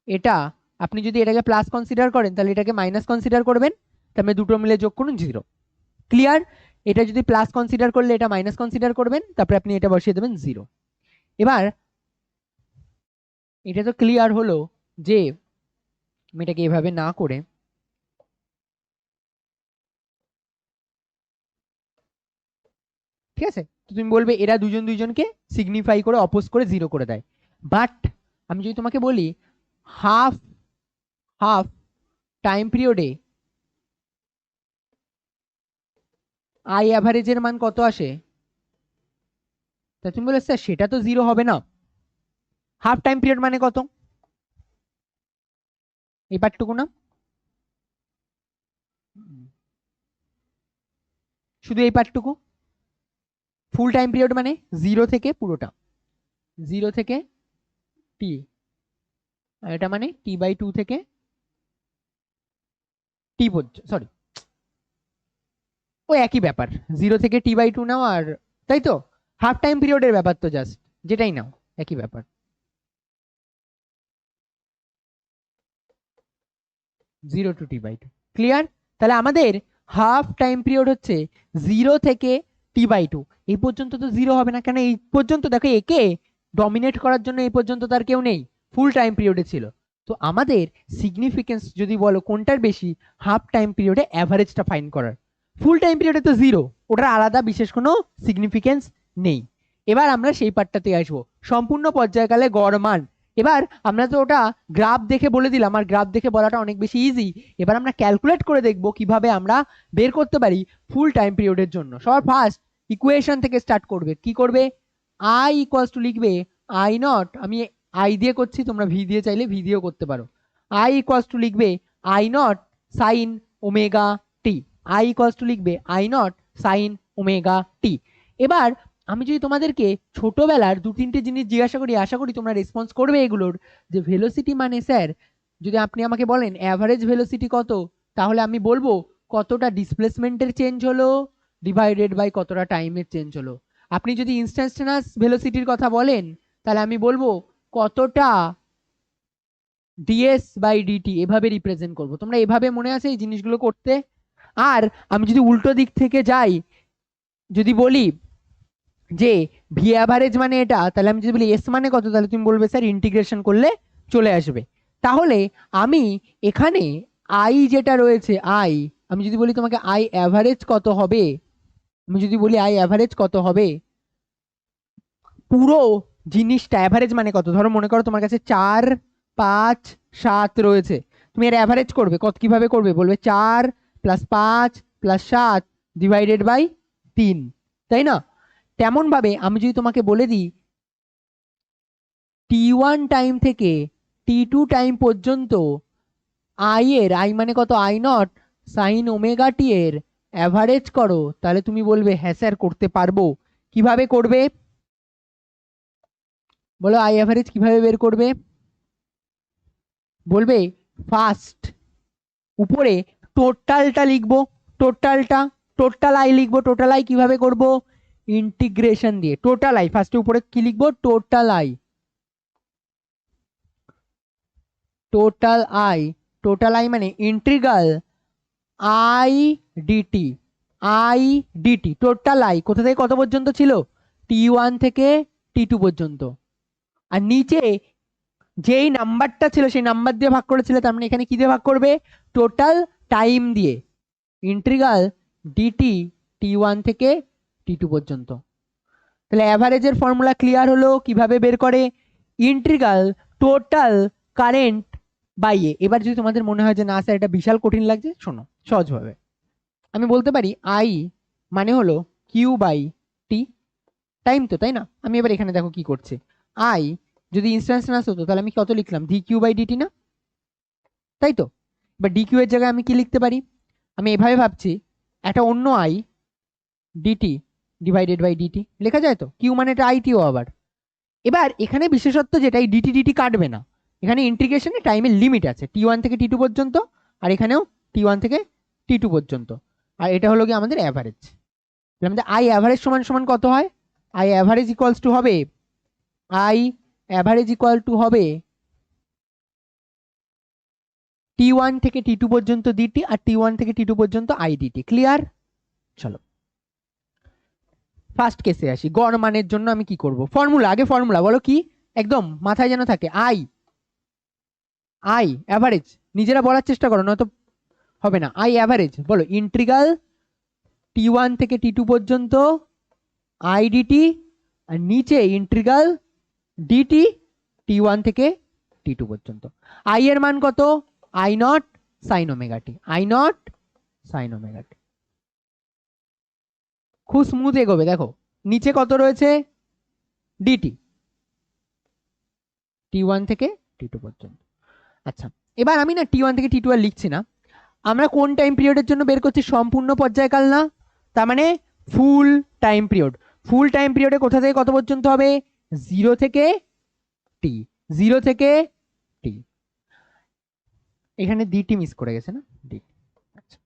এটা আপনি যদি এটাকে প্লাস কনসিডার করেন তাহলে এটাকে মাইনাস কনসিডার করবেন, তারপরে দুটো মিলে যোগ করুন 0। ক্লিয়ার? এটা যদি প্লাস কনসিডার করলে এটা মাইনাস কনসিডার করবেন, তারপরে আপনি এটা বসিয়ে দেবেন 0। এবার এটা তো ক্লিয়ার হলো যে আমি এটাকে এভাবে না করে ঠিক আছে, তো তুমি বলবে এরা দুজন দুইজনকে সিগনিফাই করে অপোজ করে 0 করে দেয়। বাট আমি যদি তোমাকে বলি হাফ হাফ টাইম পিরিয়ডে আই অ্যাভারেজের মান কত আসে, তা তুমি বলে স্যার সেটা তো 0 হবে না। হাফ টাইম পিরিয়ড মানে কত? এই পার্টটুকু না, শুধু এই পার্টটুকু। ফুল টাইম পিরিয়ড মানে 0 থেকে পুরোটা, 0 থেকে টি। আর এটা মানে t/2 থেকে টি পর্যন্ত, সরি ওই একই ব্যাপার, 0 থেকে t/2 নাও, আর তাই তো হাফ টাইম পিরিয়ডের ব্যাপার তো, জাস্ট যেটাই নাও একই ব্যাপার। 0 টু t/2। ক্লিয়ার? তাহলে আমাদের হাফ টাইম পিরিয়ড হচ্ছে 0 থেকে t/2। এই পর্যন্ত তো 0 হবে না, কেন? এই পর্যন্ত দেখো একে ডমিনেট করার জন্য এই পর্যন্ত তার কেউ নেই, ফুল টাইম পিরিয়ডে ছিল। তো আমাদের সিগনিফিকেন্স যদি বলো কোনটার বেশি, হাফ টাইম পিরিয়ডে অ্যাভারেজটা ফাইন্ড করার। ফুল টাইম পিরিয়ডে তো 0, ওটার আলাদা বিশেষ কোনো সিগনিফিকেন্স নেই। এবার আমরা সেই পার্টটাতে আসবো, সম্পূর্ণ পর্যায়কালে গড় মান। এবার আমরা তো ওটা গ্রাফ দেখে বলে দিলাম, আর গ্রাফ দেখে বলাটা অনেক বেশি ইজি। এবার আমরা ক্যালকুলেট করে দেখব কিভাবে আমরা বের করতে পারি ফুল টাইম পিরিয়ডের জন্য। সবার ফার্স্ট ইকুয়েশন থেকে স্টার্ট করবে। কি করবে? আই ইকুয়ালস টু লিখবে আই নট, আমি আই দিয়ে করছি, তোমরা ভি দিয়ে চাইলে ভি দিয়েও করতে পারো। আই ইকুয়ালস টু লিখবে I naught sine omega t. I equals two লিখবে I naught sine omega t. এবার আমি যদি তোমাদেরকে ছোটবেলার 2-3টে জিনিস জিজ্ঞাসা করি, আশা করি তোমরা রেসপন্স করবে এগুলোর। যে ভেলোসিটি মানে স্যার, যদি আপনি আমাকে বলেন অ্যাভারেজ ভেলোসিটি কত, তাহলে আমি বলবো কতটা ডিসপ্লেসমেন্টের চেঞ্জ হলো ডিভাইডেড বাই কতটা টাইমের চেঞ্জ হলো। আপনি যদি ইনস্ট্যান্টানেয়াস ভেলোসিটির কথা বলেন, তাহলে আমি বলবো কতটা ডিএস বাই ডিটি, এভাবে রিপ্রেজেন্ট করবো। তোমরা এভাবে মনে আছে এই জিনিসগুলো করতে? আর আমি যদি উল্টো দিক থেকে যাই, যদি বলি যে ভি অ্যাভারেজ মানে এটা, তাহলে আমি যদি বলি এস মানে কত, তাহলে তুমি বলবে স্যার ইন্টিগ্রেশন করলে চলে আসবে। তাহলে আমি এখানে আই যেটা রয়েছে আই, আমি যদি বলি তোমাকে আই অ্যাভারেজ কত হবে, আমি যদি বলি আই অ্যাভারেজ কত হবে, পুরো জিনিসটা অ্যাভারেজ মানে কত, ধরো মনে করো তোমার কাছে 4 5 7 রয়েছে, তুমি এর অ্যাভারেজ করবে কত, কিভাবে করবে, বলবে 4 + 5 + 7 ডিভাইডেড বাই 3, তাই না? তেমন ভাবে আমি যদি তোমাকে বলে দিই t1 টাইম থেকে t2 টাইম পর্যন্ত আই মানে কত, আই নট সাইন ওমেগা টি এর অ্যাভারেজ করো, তাহলে তুমি বলবে হ্যাঁ স্যার করতে পারবো। কিভাবে করবে বলো, আই অ্যাভারেজ কিভাবে বের করবে? বলবে ফার্স্ট উপরে টোটালটা লিখবো, টোটাল আই লিখবো। টোটাল আই কিভাবে করব, ইন্টিগ্রেশন দিয়ে। টোটাল আই ফার্স্টে উপরে কি লিখবো, total i, total i, total i মানে integral i dt, i dt total i কোথা থেকে কত পর্যন্ত ছিল, t1 থেকে t2 পর্যন্ত। আর নিচে যেই নাম্বারটা ছিল সেই নাম্বার দিয়ে ভাগ করেছিল, তার মানে এখানে কি দিয়ে ভাগ করবে, টোটাল টাইম দিয়ে, ইন্টিগ্রাল ডিটি t1 থেকে t2 পর্যন্ত। তাহলে অ্যাভারেজের ফর্মুলা ক্লিয়ার হলো, কিভাবে বের করে, ইন্টিগ্রাল টোটাল কারেন্ট বাই এ। এবার যদি তোমাদের মনে হয় যে না স্যার এটা বিশাল কঠিন লাগছে, শোনো সহজভাবে আমি বলতে পারি আই মানে হলো কিউ বাই টি, টাইম তো, তাই না? আমি এবার এখানে দেখো কি করছে, আই যদি ইনস্ট্যান্টানেয়াস হতো তাহলে আমি কত লিখলাম, ডি কিউ বাই ডিটি না, তাই তো? এবার ডি কিউ এর জায়গায় আমি কি লিখতে পারি, আমি এভাবে ভাবছি, একটা অন্য I DT divided by DT লেখা যায় তো, কিউ মানে এটা আইটিও আবার। এবার এখানে বিশেষত্ব যেটা, এই ডিটি ডিটি কাটবে না, এখানে ইন্টিগ্রেশনে টাইমের লিমিট আছে, t1 থেকে t2 পর্যন্ত, আর এখানেও t1 থেকে t2 পর্যন্ত। আর এটা হলো কি আমাদের অ্যাভারেজ। আমাদের আই অ্যাভারেজ সমান সমান কত হয়, আই অ্যাভারেজ ইকুয়ালস টু হবে, আই অ্যাভারেজ ইকুয়াল টু হবে t1 থেকে t2 পর্যন্ত ডিটি আর t1 থেকে t2 পর্যন্ত আই ডিটি। ক্লিয়ার? চলো ফার্স্ট কেসে আসি। গড় মানের জন্য আমি কি করব, ফর্মুলা, আগে ফর্মুলা বলো কি, একদম মাথায় যেন থাকে, আই অ্যাভারেজ, নিজেরা বলার চেষ্টা করো নয়তো হবে না। আই অ্যাভারেজ বলো, ইন্টিগ্রাল t1 থেকে t2 পর্যন্ত আই ডিটি, আর নিচে ইন্টিগ্রাল ডিটি t1 থেকে t2 পর্যন্ত। আই এর মান কত, I naught sine omega t, I naught sine omega t. খুব স্মুথ এগোবে, দেখো নিচে কত রয়েছে, ডিটি t1 থেকে t2 পর্যন্ত। আচ্ছা এবার আমি না t1 থেকে t2 আর লিখছি না, আমরা কোন টাইম পিরিয়ডের জন্য বের করছি, সম্পূর্ণ পর্যায়কাল না, তার মানে ফুল টাইম পিরিয়ড। ফুল টাইম পিরিয়ডে কোথা থেকে কত পর্যন্ত হবে, 0 থেকে টি, 0 থেকে টি। এখানে ডিটি মিস করে গেছে না, ডিটি। আচ্ছা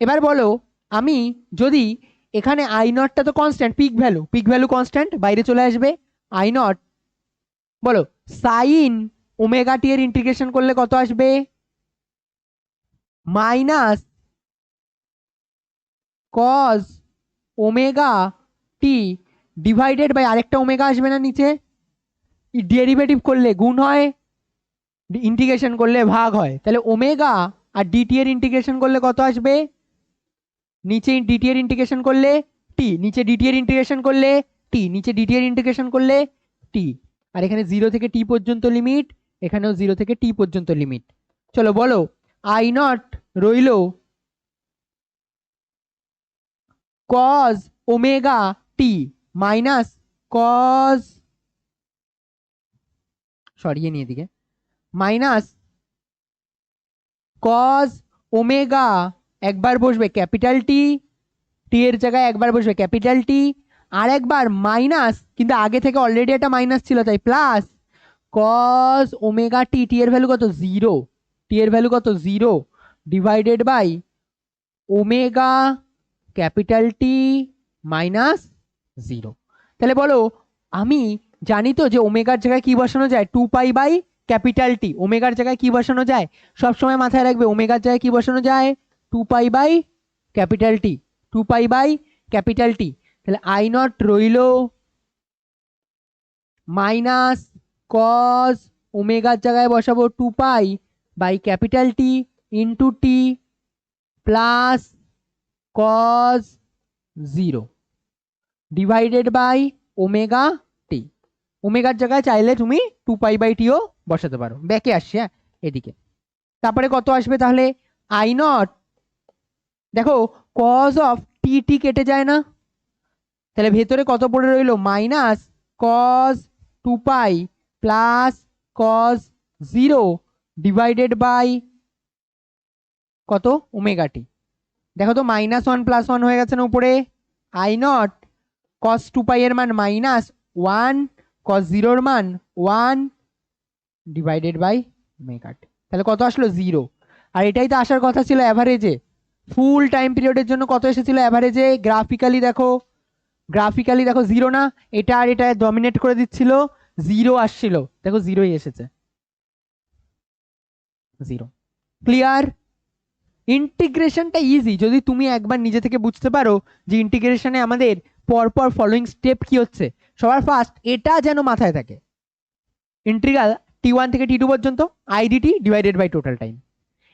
এবার বলো, আমি যদি এখানে আই নটটা তো কনস্ট্যান্ট, পিক ভ্যালু কনস্ট্যান্ট, বাইরে চলে আসবে, আই নট বলো সাইন ওমেগা টি এর ইন্টিগ্রেশন করলে কত আসবে, minus cos omega T divided by আরেকটা ওমেগা আসবে না নিচে, ডেরিভেটিভ করলে গুণ হয়, ইন্টিগ্রেশন করলে ভাগ হয়, তাহলে ওমেগা আর ডিটি এর ইন্টিগ্রেশন করলে কত আসবে, নিচে ডিটি এর ইন্টিগ্রেশন করলে টি, নিচে ডিটি এর ইন্টিগ্রেশন করলে টি, নিচে ডিটি এর ইন্টিগ্রেশন করলে টি। আর এখানে 0 থেকে টি পর্যন্ত লিমিট, এখানেও 0 থেকে টি পর্যন্ত লিমিট। চলো বলো, আই নট রইল কজ ওমেগা টি মাইনাস কজ, সরিয়ে নিয়ে দিকে, মাইনাস কজ ওমেগা, একবার বসবে ক্যাপিটাল টি, টি এর জায়গায় একবার বসবে ক্যাপিটাল টি, আর একবার মাইনাস, কিন্তু আগে থেকে অলরেডি একটা মাইনাস ছিল তাই plus cos omega T, T এর ভ্যালু কত 0, টি এর ভ্যালু কত 0 divided by omega capital T minus 0। তাহলে বলো, আমি জানি তো যে ওমেগার জায়গায় কি বসানো যায়, 2 বাই ক্যাপিটাল টি, ওমেগার জায়গায় কি বসানো যায়, সবসময় মাথায় রাখবে ওমেগার জায়গায় কি বসানো যায়, two pi by capital t, two pi by capital t. তাহলে আই নট রইল মাইনাস কজ ওমেগার জায়গায় বসাবো two pi by capital t into t plus cos zero divided by omega t. ওমেগার জায়গায় চাইলে তুমি টু পাই বাই টিও বসাতে পারো। ব্যাকে আসছে, হ্যাঁ এদিকে। তারপরে কত আসবে তাহলে, আই নট, দেখো কজ অফ টি টি কেটে যায় না, তাহলে ভেতরে কত পড়ে রইলো minus cos two pi plus cos zero divided by কত ওমেগা টি। দেখো তো মাইনাস ওয়ান প্লাস ওয়ান হয়ে গেছে না উপরে, আই নট কস টু পাই এর মান মাইনাস ওয়ান, কস জিরোর মান one divided by omega t. তাহলে কত আসলো জিরো। আর এটাই তো আসার কথা ছিল অ্যাভারেজে, ফুল টাইম পিরিয়ডের জন্য কত এসেছিল অ্যাভারেজে, গ্রাফিক্যালি দেখো, গ্রাফিক্যালি দেখো জিরো না, এটা আর এটা ডমিনেট করে দিচ্ছিল, জিরো আসছিল, দেখো জিরোই এসেছে, জিরো। ক্লিয়ার? ইন্টিগ্রেশনটা ইজি যদি তুমি একবার নিজে থেকে বুঝতে পারো যে ইন্টিগ্রেশনে আমাদের পরপর ফলোইং স্টেপ কি হচ্ছে। সবার ফার্স্ট এটা যেন মাথায় থাকে, ইন্টিগ্রাল টি ওয়ান থেকে টি টু পর্যন্ত আইডিটি ডিভাইডেড বাই টোটাল টাইম।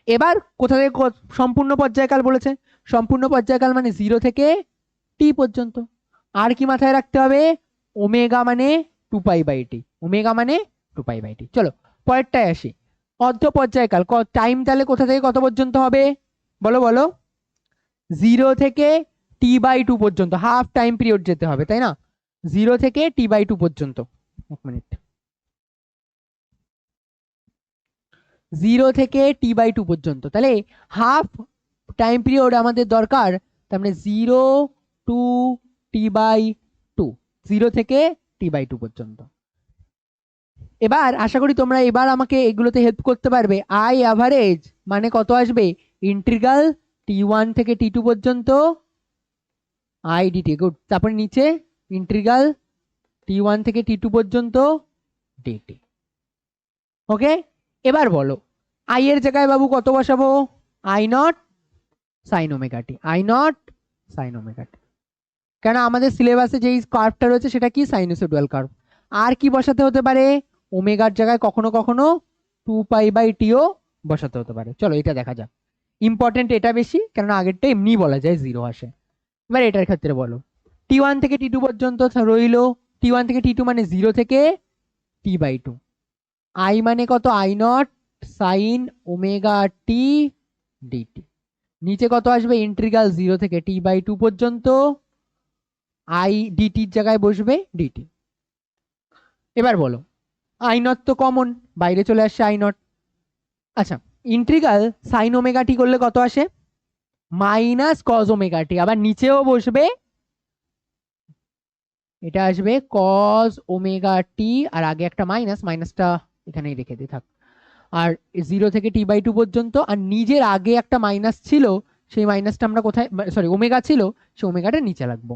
এবার কোথা থেকে সম্পূর্ণ পর্যায়কাল বলেছে, সম্পূর্ণ পর্যায়কাল মানে জিরো থেকে টি পর্যন্ত। আর কি মাথায় রাখতে হবে, ওমেগা মানে two pi by T, omega মানে টু পাই বাই টি। চলো পরেরটায় আসি, অর্ধ পর্যায়কাল টাইম তাহলে কোথা থেকে কত পর্যন্ত হবে বলো বলো, জিরো থেকে টি বাই টু পর্যন্ত, হাফ টাইম পিরিয়ড যেতে হবে তাই না, জিরো থেকে টি বাই টু পর্যন্ত। এক মিনিট, জিরো থেকে টি বাই টু পর্যন্ত, তাহলে হাফ টাইম পিরিয়ড আমাদের দরকার, তার মানে zero to T by two, zero থেকে টি বাই টু পর্যন্ত। এবার আশা করি তোমরা এবার আমাকে এগুলোতে হেল্প করতে পারবে। আই অ্যাভারেজ মানে কত আসবে, ইন্টিগ্রাল টি ওয়ান থেকে টি টু পর্যন্ত আই ডিটি, গুড। তারপরে নিচে ইন্টিগ্রাল টি ওয়ান থেকে টি টু পর্যন্ত ডিটি। ওকে, এবার বলো আই এর জায়গায় বাবু কত বসাবো, I naught sine omega t, I naught sine omega t, কেন আমাদের সিলেবাসে যেই কার্ভটা রয়েছে সেটা কি সাইনোসয়েডাল কার্ভ। আর কি বসাতে হতে পারে, ওমেগার জায়গায় কখনো কখনো টু পাই বাই টিও বসাতে হতে পারে। চলো এটা দেখা যাক, ইম্পর্টেন্ট এটা বেশি, কেননা আগেরটা এমনি বলা যায় জিরো আসে। এবার এটার ক্ষেত্রে বলো টি ওয়ান থেকে টি টু পর্যন্ত রইলো, টি ওয়ান থেকে টি টু মানে জিরো থেকে টি বাই টু, আই মানে কত, I naught sine omega t dt. নিচে কত আসবে, ইন্টিগ্রাল জিরো থেকে টি বাই টু পর্যন্ত আই ডিটির জায়গায় বসবে ডিটি। এবার বলো আই নট তো কমন, বাইরে চলে আসছে আই নট। আচ্ছা, ইন্টিগ্রাল সাইন ওমেগা টি করলে কত আসে, মাইনাস কজ ওমেগা টি, আবার নিচেও বসবে, এটা আসবে কজ ওমেগা টি, আর আগে একটা মাইনাস, মাইনাসটা এখানেই রেখে দিই থাক। আর জিরো থেকে টি বাই টু পর্যন্ত, আর নিজের আগে একটা মাইনাস ছিল, সেই মাইনাসটা আমরা কোথায়, সরি ওমেগা ছিল, সেই ওমেগাটা নিচে রাখবো।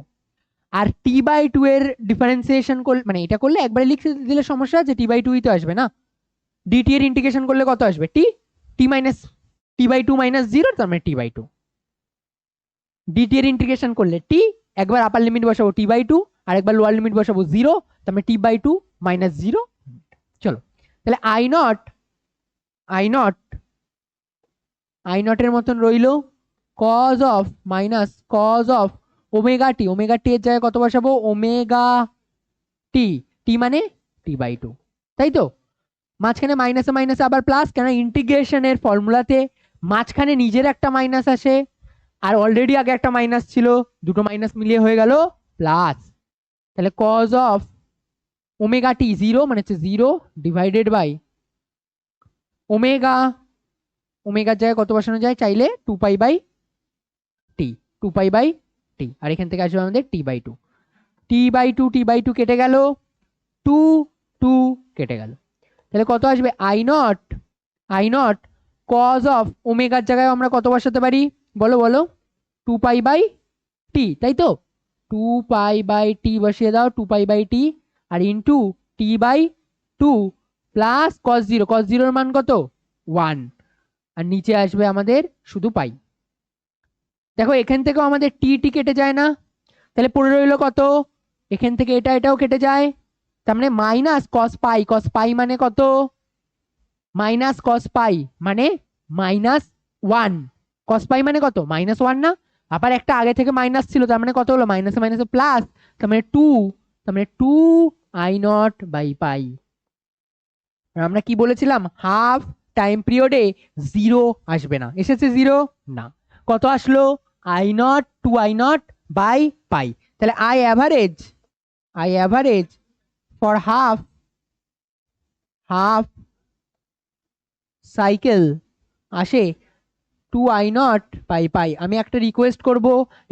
আর টি বাই টু এর ডিফারেন্সিয়েশন করলে, মানে এটা করলে একবারে লিখে দিলে সমস্যা আছে, টি বাই টুই তো আসবে না, ডিটি এর ইন্টিগ্রেশন করলে কত আসবে, t, t minus t by two minus zero, তার মানে টি বাই টু। ডিটি এর ইন্টিগ্রেশন করলে টি, একবার আপার লিমিট বসাবো টি বাই টু, আর একবার লোয়ার লিমিট বসাবো জিরো, তার মানে t by two minus zero. চলো তাহলে I naught, I naught, I নটের মতন রইলো cos of minus cos of omega t, omega টি এর জায়গায় কত বসাবো, ওমেগা টি, টি মানে টি বাই টু, তাই তো। মাঝখানে মাইনাসে মাইনাসে আবার প্লাস, কেন ইন্টিগ্রেশনের ফর্মুলাতে মাঝখানে নিজের একটা মাইনাস আসে, আর অলরেডি আগে একটা মাইনাস ছিল, দুটো মাইনাস মিলিয়ে হয়ে গেল প্লাস। তাহলে cos of omega t zero মানে হচ্ছে জিরো ডিভাইডেড বাই ওমেগা, ওমেগার জায়গায় কত বসানো যায় চাইলে two pi by t, two pi by t, আর এখান থেকে আসবে আমাদের t by two, T by two, T by two কেটে গেল, টু টু কেটে গেল, তাহলে কত আসবে, I naught, I naught cos of ওমেগার জায়গায় আমরা কত বসাতে পারি বলো বলো, টু পাই বাই টি, তাই তো, টু পাই বাই টি বসিয়ে দাও, টু পাই বাই টি, আর into t by two plus cos zero, cos জিরোর মান কত ওয়ান, আর নিচে আসবে আমাদের শুধু পাই। দেখো এখান থেকেও আমাদের টি কেটে যায় না, তাহলে পড়ে রইলো কত, এখান থেকে এটাও কেটে যায়, তার মানে মাইনাস কস পাই মানে কত, মাইনাস কস পাই মানে -1, কস পাই মানে কত -1 না, আবার একটা আগে থেকে মাইনাস ছিল, তার মানে কত হলো, মাইনাসে মাইনাসে প্লাস, তার মানে 2, তার মানে 2I0/পাই। আমরা কি বলেছিলাম, হাফ টাইম পিরিয়ডে 0 আসবে না, এসেছে 0 না, কত আসলো, I0 2I0/পাই। তাহলে I average for half cycle আসে 2I0/পাই। আমি একটা রিকোয়েস্ট করব,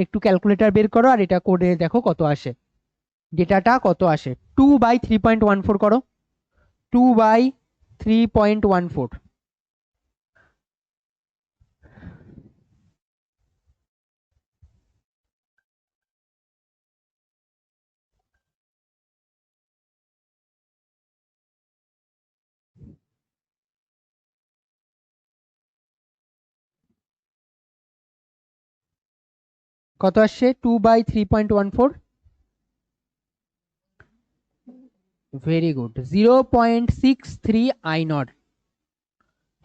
একটু ক্যালকুলেটর বের করো আর এটা করে দেখো কত আসে, ডেটাটা কত আসে, 2/3.14 করো, 2/3.14, কত আসছে, 2/3.14, ভেরি গুড, 0.63I0,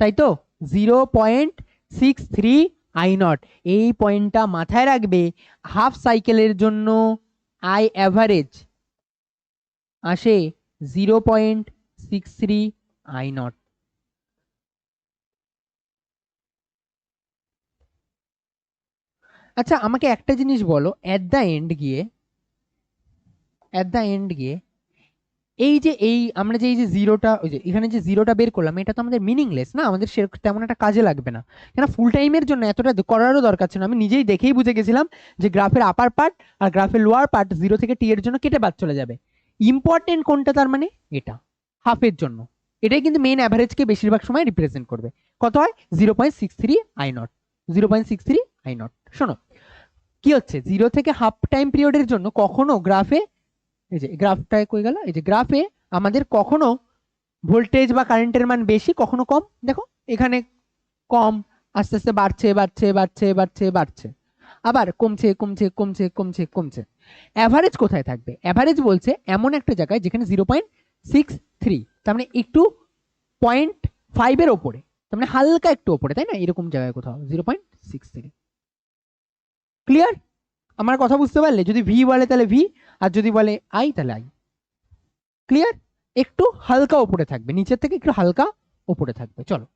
তাই তো, 0.63I0, এই পয়েন্টটা মাথায় রাখবে, হাফ সাইকেলের জন্য আই অ্যাভারেজ আসে 0.63I0। আচ্ছা আমাকে একটা জিনিস বলো, এট দ্য এন্ড গিয়ে এই আমরা যে এই যে জিরোটা, ওই যে এখানে যে জিরোটা বের করলাম, এটা তো আমাদের মিনিংলেস না, আমাদের সে তেমন একটা কাজে লাগবে না, কেন ফুল টাইমের জন্য এতটা করারও দরকার ছিল না, আমি নিজেই দেখেই বুঝে গেছিলাম যে গ্রাফের আপার পার্ট আর গ্রাফের লোয়ার পার্ট 0 থেকে টি এর জন্য কেটে বাদ চলে যাবে। ইম্পর্টেন্ট কোনটা, তার মানে এটা হাফের জন্য, এটাই কিন্তু মেন অ্যাভারেজকে বেশিরভাগ সময় রিপ্রেজেন্ট করবে, কত হয় 0.63I0, 0.63I0। শোনো কি হচ্ছে, 0 থেকে হাফ টাইম পিরিয়ডের জন্য কখনো গ্রাফে, এই যে গ্রাফটায় কই গেল, এই যে গ্রাফে আমাদের কখনো ভোল্টেজ বা কারেন্টের মান বেশি, কখনো কম, দেখো এখানে কম, আস্তে আস্তে বাড়ছে, আবার কমছে। অ্যাভারেজ কোথায় থাকবে, অ্যাভারেজ বলছে এমন একটা জায়গায় যেখানে 0.63, তার মানে একটু 0.5 এর ওপরে, তার মানে হালকা একটু ওপরে, তাই না, এরকম জায়গায় কোথাও 0.63। ক্লিয়ার, আমার কথা বুঝতে পারলে, যদি ভি বলে তাহলে ভি, আর যদি বলে আই তাহলে আই। ক্লিয়ার, একটু হালকা উপরে থাকবে, নিচের থেকে একটু হালকা উপরে থাকবে। চলো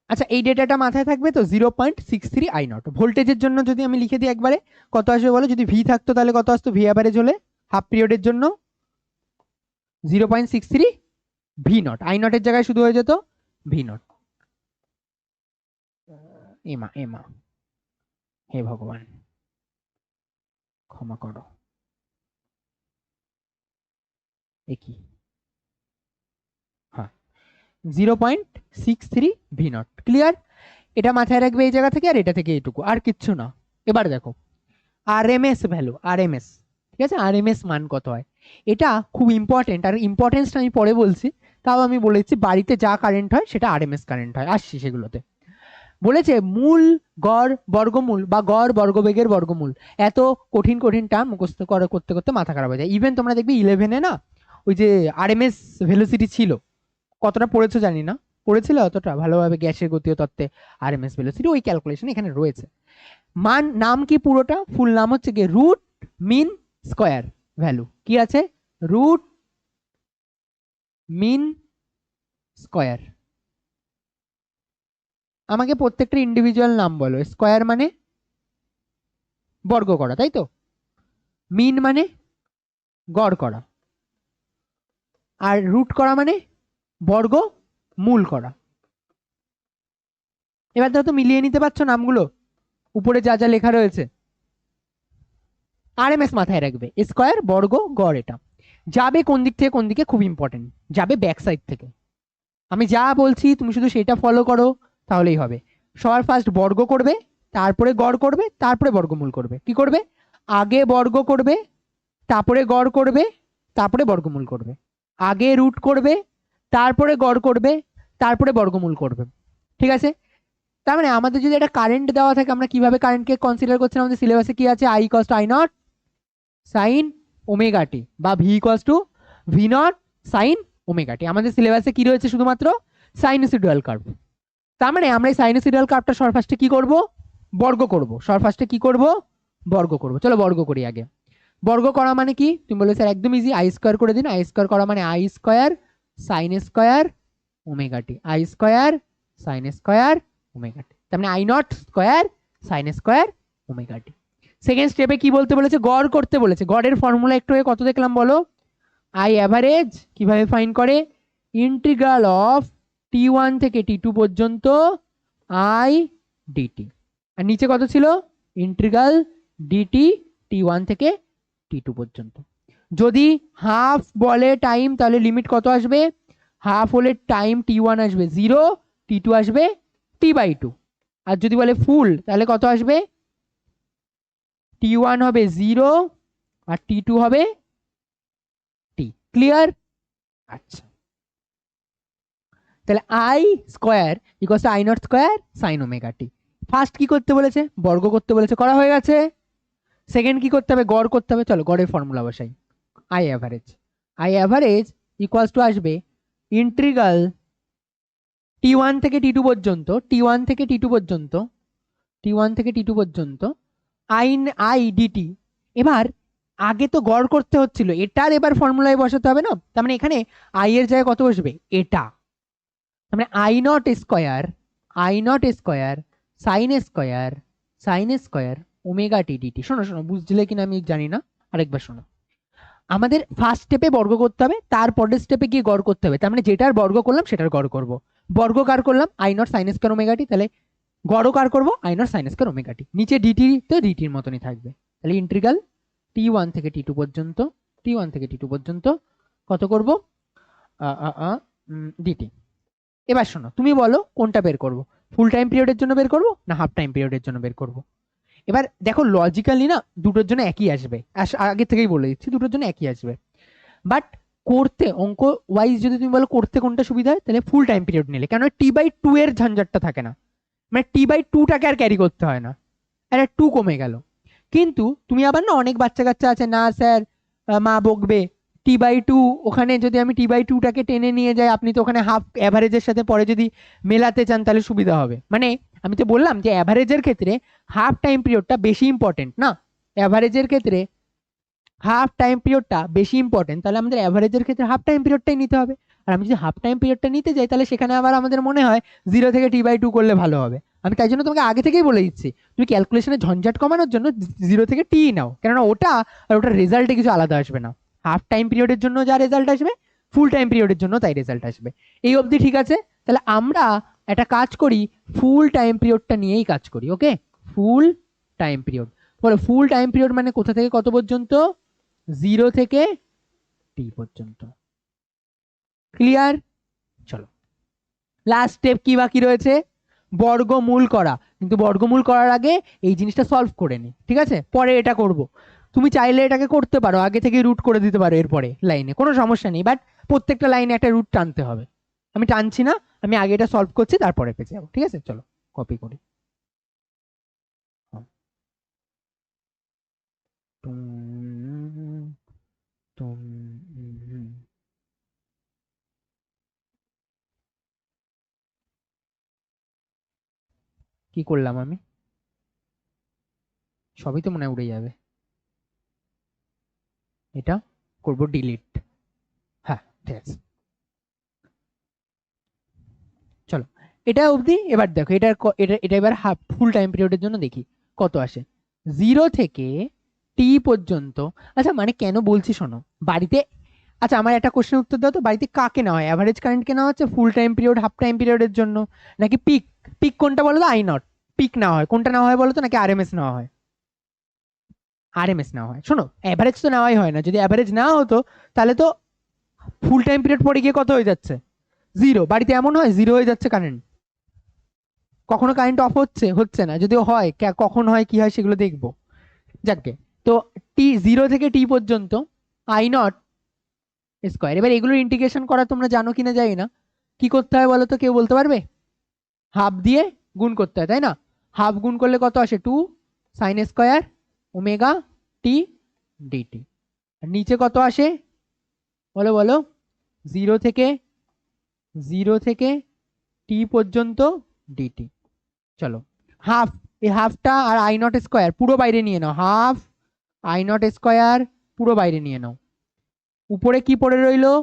আচ্ছা এই ডেটাটা মাথায় থাকবে তো, 0.63I0। ভোল্টেজের জন্য যদি আমি লিখে দিই একবারে, কত আসবে বলো, যদি ভি থাকতো তাহলে কত আসতো, ভি অ্যাভারেজ হলে হাফ পিরিয়ডের জন্য 0.63 V0, I0 এর জায়গায় শুধু হয়ে যেত V0। এমা হে ভগবান ক্ষমা করো, একই, হ্যাঁ 0.63 V0। ক্লিয়ার, এটা মাথায় রাখবে এই জায়গা থেকে, আর এটা থেকে এইটুকু, আর কিচ্ছু না। এবার দেখো আরএমএস ভ্যালু, আরএমএস, ঠিক আছে, আরএমএস মান কত হয়, এটা খুব ইম্পর্টেন্ট, আর ইম্পর্টেন্সটা আমি পরে বলছি, তাও আমি বলেছি বাড়িতে যা কারেন্ট হয় সেটা আরএমএস কারেন্ট হয়, আসছি সেগুলোতে। বলেছে মূল গড় বর্গমূল বা গড় বর্গবেগের বর্গমূল, এত কঠিন টার্ম মুখস্থ করতে করতে মাথা খারাপ হয়ে যায়। ইভেন তোমরা দেখবে 11-এ না ওই যে আরএমএস ভেলোসিটি ছিল, কতটা পড়েছো জানি না, পড়েছিল অতটা ভালোভাবে, গ্যাসের গতীয় তত্ত্বে আরএমএস ভেলোসিটি ওই ক্যালকুলেশন এখানে রয়েছে। মান নাম কি পুরোটা, ফুল নাম হচ্ছে কি রুট মিন স্কয়ার ভ্যালু, কি আছে, রুট মিন স্কয়ার। আমাকে প্রত্যেকটা ইন্ডিভিজুয়াল নাম বলো, স্কয়ার মানে বর্গ করা, তাই তো, মিন মানে গড় করা, আর রুট করা মানে বর্গ মূল করা। এবার দেখো তো মিলিয়ে নিতে পারছো নামগুলো, উপরে যা যা লেখা রয়েছে, আরএমএস মাথায় রাখবে, স্কয়ার বর্গ গড়, এটা যাবে কোন দিক থেকে কোন দিকে খুব ইম্পর্টেন্ট, যাবে ব্যাক সাইড থেকে। আমি যা বলছি তুমি শুধু সেটা ফলো করো তাহলেই হবে। সবার ফার্স্ট বর্গ করবে, তারপরে গড় করবে, তারপরে বর্গমূল করবে। কি করবে, আগে বর্গ করবে, তারপরে গড় করবে, তারপরে বর্গমূল করবে, আগে রুট করবে, তারপরে গড় করবে, তারপরে বর্গমূল করবে, ঠিক আছে? তার মানে আমাদের যদি একটা কারেন্ট দেওয়া থাকে, আমরা কিভাবে কারেন্টকে কনসিডার করছি? আমাদের সিলেবাসে কি আছে? I equals to I naught sine omega t, বা V equals to V naught sine omega t. আমাদের সিলেবাসে কি রয়েছে? শুধুমাত্র সাইনোসিডুয়াল কার্ভ। তার মানে আমরা এই সাইনোসিডুয়াল কার্ভটা সবার ফার্স্টে কি করব? বর্গ করব। সবার ফার্স্টে কি করব? বর্গ করব। চলো বর্গ করি আগে। বর্গ করা মানে কি? তুমি বলে স্যার একদম ইজি, আই স্কোয়ার করে দিন। আই স্কোয়ার করা মানে I square sine square omega t, I square sine square omega t. তার মানে I naught square sine square omega t. Second স্টেপে কি বলতে বলেছে? গড় করতে বলেছে। গড়ের ফর্মুলা একটু আগে কত দেখলাম বলো? আই অ্যাভারেজ কিভাবে ফাইন করে? ইন্টিগ্রাল অফ টি ওয়ান থেকে টি টু পর্যন্ত আই ডিটি। আর নিচে কত ছিল? ইন্টিগ্রাল ডিটি টি ওয়ান থেকে টি টু পর্যন্ত। যদি হাফ বলে টাইম, তাহলে লিমিট কত আসবে? হাফ হলে টাইম টি ওয়ান আসবে 0, টি টু আসবে t/2। আর যদি বলে ফুল, তাহলে কত আসবে? টি ওয়ান হবে 0 আর টি টু হবে টি। ক্লিয়ার? আচ্ছা, তাহলে I square equals to I naught square sign omega T. First কি করতে বলেছে? বর্গ করতে বলেছে, করা হয়ে গেছে। সেকেন্ড কি করতে হবে? গড় করতে হবে। চলো গড়ের ফর্মুলা বসাই। I average, I average equals to আসবে ইন্টিগ্রাল টি ওয়ান থেকে টি টু পর্যন্ত, টি ওয়ান থেকে টি টু পর্যন্ত, টি ওয়ান থেকে টি টু পর্যন্ত আই আই ডিটি। এবার আগে তো গড় করতে হচ্ছিল, এটার এবার ফর্মুলায় বসাতে হবে না? তার মানে এখানে আই এর জায়গায় কত বসবে? এটা। তার মানে I naught square, I naught square sine square omega t dt. শোনো শোনো, বুঝলে কিনা আমি জানি না, আরেকবার শোনো। আমাদের ফার্স্ট স্টেপে বর্গ করতে হবে, তারপরের স্টেপে গিয়ে গড় করতে হবে। তার মানে যেটার বর্গ করলাম সেটার গড় করব। বর্গ কার করলাম? I naught sine square omega t. তাহলে গড় কার করবো? I naught sine square omega t. নিচে ডিটি তো ডিটির মতনই থাকবে। তাহলে ইন্টিগ্রাল টি ওয়ান থেকে টি টু পর্যন্ত, টি ওয়ান থেকে টি টু পর্যন্ত কত করব? ডিটি। এবার শোনো, তুমি বলো কোনটা বের করব? ফুল টাইম পিরিয়ডের জন্য বের করব না হাফ টাইম পিরিয়ডের জন্য বের করব? এবার দেখো লজিক্যালি না দুটোর জন্য একই আসবে, আগে থেকেই বলে দিচ্ছি দুটোর জন্য একই আসবে। বাট করতে অঙ্ক ওয়াইজ যদি তুমি বলো করতে কোনটা সুবিধা হয়, তাহলে ফুল টাইম পিরিয়ড নিলে, কেন টি/2 এর ঝঞ্ঝাটটা থাকে না। মানে টি/2টাকে আর ক্যারি করতে হয় না, একটা 2 কমে গেল। কিন্তু তুমি আবার না, অনেক বাচ্চা কাচ্চা আছে না স্যার মা বকবে, টি/2 ওখানে যদি আমি টি/2টাকে টেনে নিয়ে যাই, আপনি তো ওখানে হাফ অ্যাভারেজের সাথে পরে যদি মেলাতে চান তাহলে সুবিধা হবে। মানে আমি তো বললাম যে অ্যাভারেজের ক্ষেত্রে হাফ টাইম পিরিয়ডটা বেশি ইম্পর্টেন্ট না, অ্যাভারেজের ক্ষেত্রে হাফ টাইম পিরিয়ডটা বেশি ইম্পর্টেন্ট, তাহলে আমাদের অ্যাভারেজের ক্ষেত্রে হাফ টাইম পিরিয়ডটাই নিতে হবে। আর আমি যদি হাফ টাইম পিরিয়ডটা নিতে যাই, তাহলে সেখানে আবার আমাদের মনে হয় 0 থেকে টি/2 করলে ভালো হবে। আমি তাই জন্য তোমাকে আগে থেকেই বলে দিচ্ছি, তুমি ক্যালকুলেশনে ঝঞ্ঝাট কমানোর জন্য 0 থেকে টি নাও, কেননা ওটা আর ওটার রেজাল্টে কিছু আলাদা আসবে না। হাফ টাইম পিরিয়ডের জন্য যা রেজাল্ট আসবে, ফুল টাইম পিরিয়ডের জন্য তাই রেজাল্ট আসবে। এই অবধি ঠিক আছে? তাহলে আমরা একটা কাজ করি, ফুল টাইম পিরিয়ডটা নিয়েই কাজ করি। ওকে, ফুল টাইম পিরিয়ড বলো। ফুল টাইম পিরিয়ড মানে কোথা থেকে কত পর্যন্ত? 0 থেকে টি পর্যন্ত। ক্লিয়ার? চলো লাস্ট স্টেপ কি বাকি রয়েছে? বর্গমূল করা। কিন্তু বর্গমূল করার আগে এই জিনিসটা সলভ করে নি, ঠিক আছে? পরে এটা করব। তুমি চাইলে এটাকে করতে পারো, আগে থেকে রুট করে দিতে পারো এরপরে লাইনে, কোনো সমস্যা নেই। বাট প্রত্যেকটা লাইনে একটা রুট টানতে হবে। আমি টানছি না, আমি আগে এটা সলভ করছি তারপরে পেয়ে যাবো, ঠিক আছে? চলো কপি করি। তুম তুম কি করলাম আমি? সবই তো মনে হয় উড়ে যাবে। এটা করব ডিলিট। হ্যাঁ ঠিক আছে, চলো এটা অবধি। এবার দেখো এটা এটা এটা এবার হাফ ফুল টাইম পিরিয়ডের জন্য দেখি কত আসে। 0 থেকে টি পর্যন্ত। আচ্ছা মানে কেন বলছি শোনো, বাড়িতে আচ্ছা আমার একটা কোশ্চেন উত্তর দাও তো, বাড়িতে কাকে নেওয়া হয়? অ্যাভারেজ কারেন্ট কে নেওয়া হচ্ছে ফুল টাইম পিরিয়ড হাফ টাইম পিরিয়ডের জন্য, নাকি পিক? পিক কোনটা বলো তো? আই নট পিক নেওয়া হয়। কোনটা নেওয়া হয় বলো তো? নাকি আরএমএস নেওয়া হয়? আরএমএস নেওয়া হয়। শোনো অ্যাভারেজ তো নেওয়াই হয় না, যদি অ্যাভারেজ নেওয়া হতো তাহলে তো ফুল টাইম পিরিয়ড পরে গিয়ে কত হয়ে যাচ্ছে? 0। বাড়িতে এমন হয় 0 হয়ে যাচ্ছে কারেন্ট, কখনো কারেন্ট অফ হচ্ছে হচ্ছে না, যদিও হয় কখন হয় কি হয় সেগুলো দেখবো। যাকে তো টি 0 থেকে টি পর্যন্ত আই নট স্কোয়ার। এবার এগুলোর ইন্টিগ্রেশন করা তোমরা জানো কিনা জানি না, কি করতে হয় বলো তো, কেউ বলতে পারবে? হাফ দিয়ে গুণ করতে হয়, তাই না? হাফ গুণ করলে কত আসে? 2 sign square omega t DT. আর নিচে কত আসে বলো বলো? 0 থেকে টি পর্যন্ত ডিটি। চলো, হাফ, এই হাফটা আর আই নট স্কোয়ার পুরো বাইরে নিয়ে নাও, হাফ আই নট স্কোয়ার পুরো বাইরে নিয়ে নাও। উপরে কি পড়ে রইলো?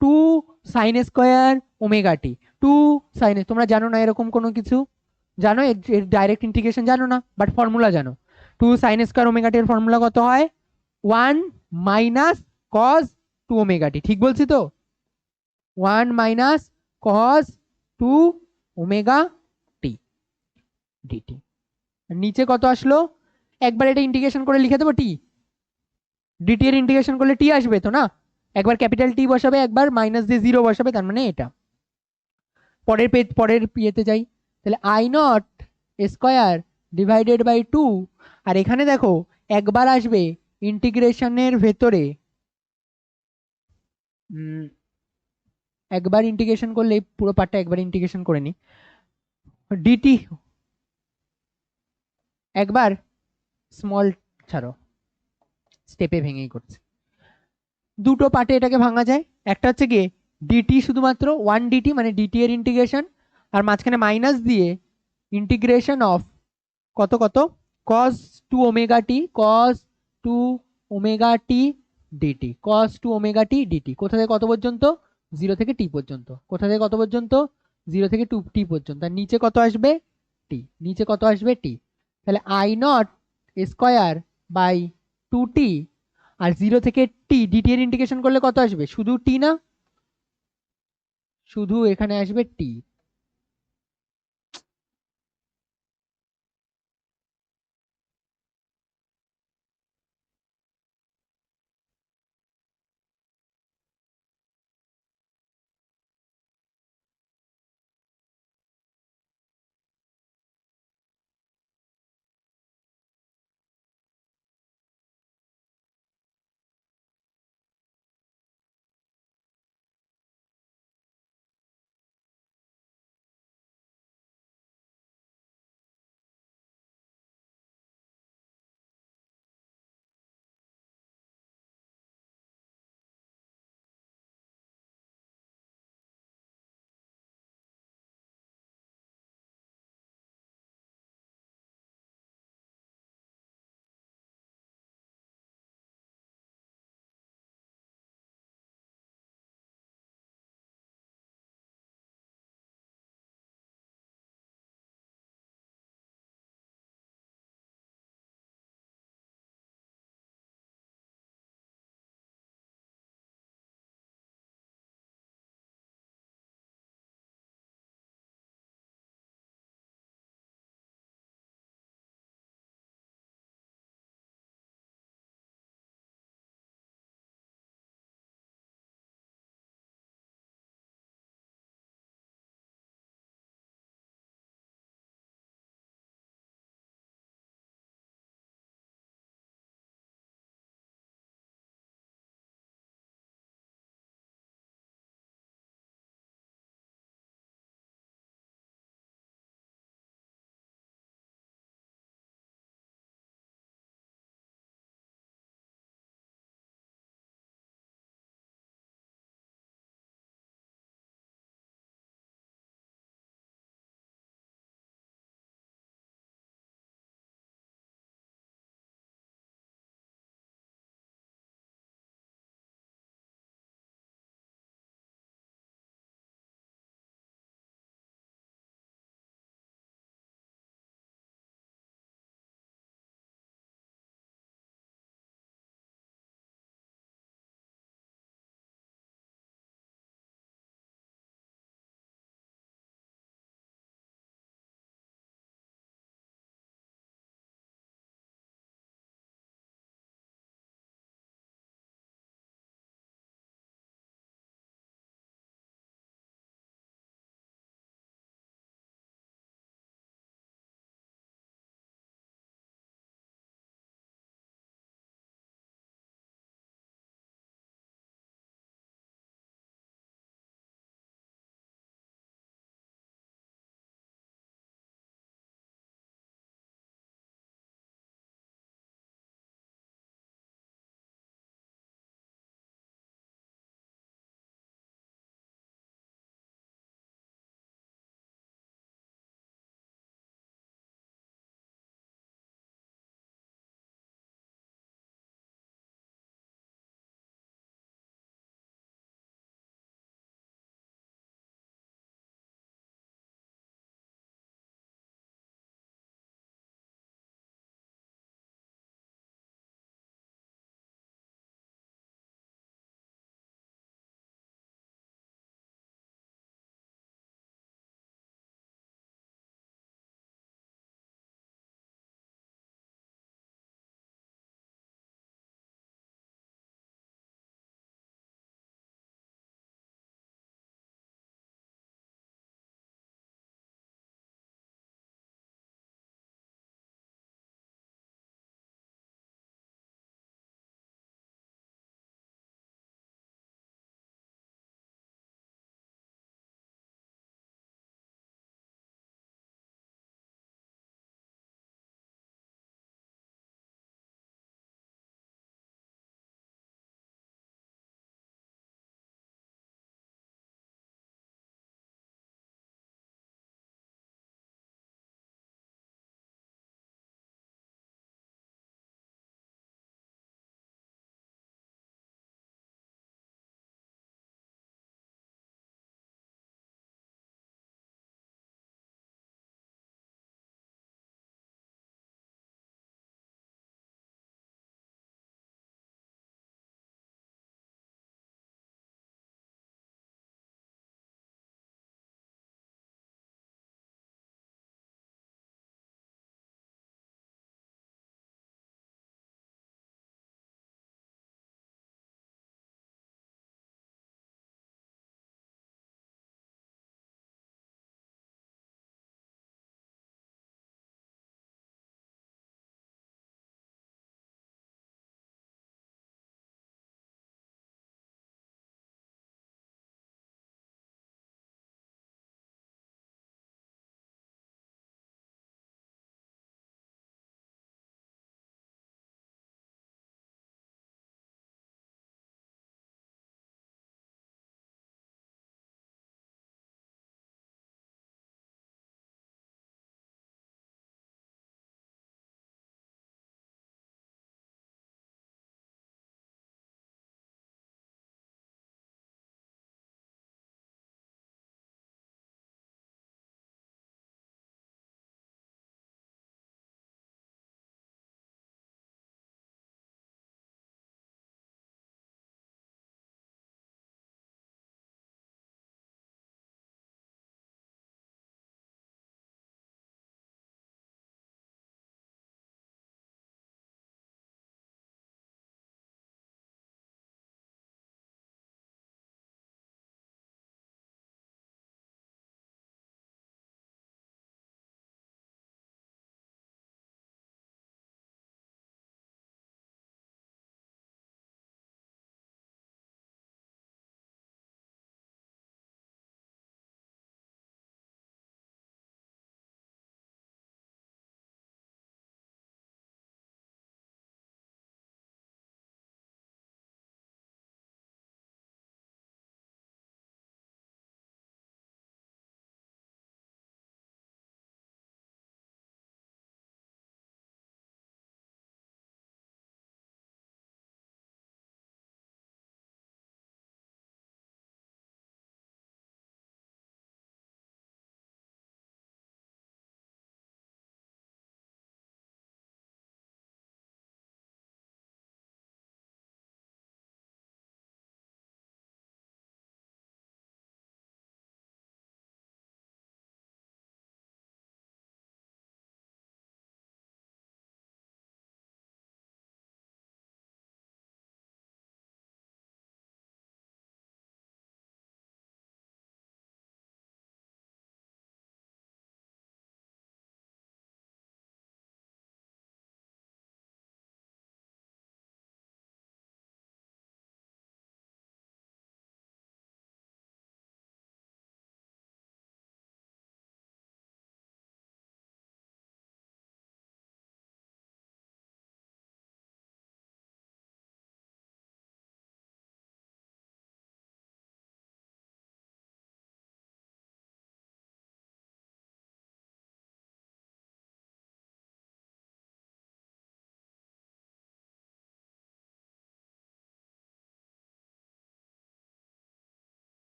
2 সাইন স্কোয়ার ওমেগা টি। 2 সাইন, তোমরা জানো না এরকম কোনো কিছু? জানো এর ডাইরেক্ট ইন্টিগ্রেশন জানো না, বাট ফর্মুলা জানো। 2 সাইন স্কোয়ার ওমেগা টি এর ফর্মুলা কত হয়? 1 মাইনাস কজ 2 ওমেগা টি, ঠিক বলছি তো? 1 minus cause 2 omega t dt. নিচে কত আসলো? একবার এটা ইন্টিগ্রেশন করে লিখে দেবো টি, ডিটি এর ইন্টিগ্রেশন করলে টি আসবে তো না? একবার ক্যাপিটাল টি বসাবে, একবার মাইনাস দিয়ে 0 বসাবে, তার মানে এটা। পরের পেজ, পরের ইয়েতে যাই, তাহলে I naught square divided by 2। আর এখানে দেখো একবার আসবে ইন্টিগ্রেশনের ভেতরে, একবার ইন্টিগ্রেশন করলে পুরো পার্টটা একবার ইন্টিগ্রেশন করে নি, ডিটি একবার স্মল, ছাড়ো স্টেপে ভেঙেই করছে। দুটো পার্টে এটাকে ভাঙা যায়, একটা হচ্ছে গিয়ে ডিটি শুধুমাত্র 1 ডিটি মানে ডিটি এর ইন্টিগ্রেশন, আর মাঝখানে মাইনাস দিয়ে ইন্টিগ্রেশন অফ কত কত cos 2 omega t, cos 2 omega t DT, cos 2 omega t DT. কোথা থেকে কত পর্যন্ত? 0 থেকে টি পর্যন্ত। কোথা থেকে কত পর্যন্ত? 0 থেকে 2 টি পর্যন্ত। আর নিচে কত আসবে? টি। নিচে কত আসবে? টি। তাহলে I naught square by 2t, আর 0 থেকে টি ডিটি এর ইন্টিগ্রেশন করলে কত আসবে? শুধু টি না, শুধু এখানে আসবে টি।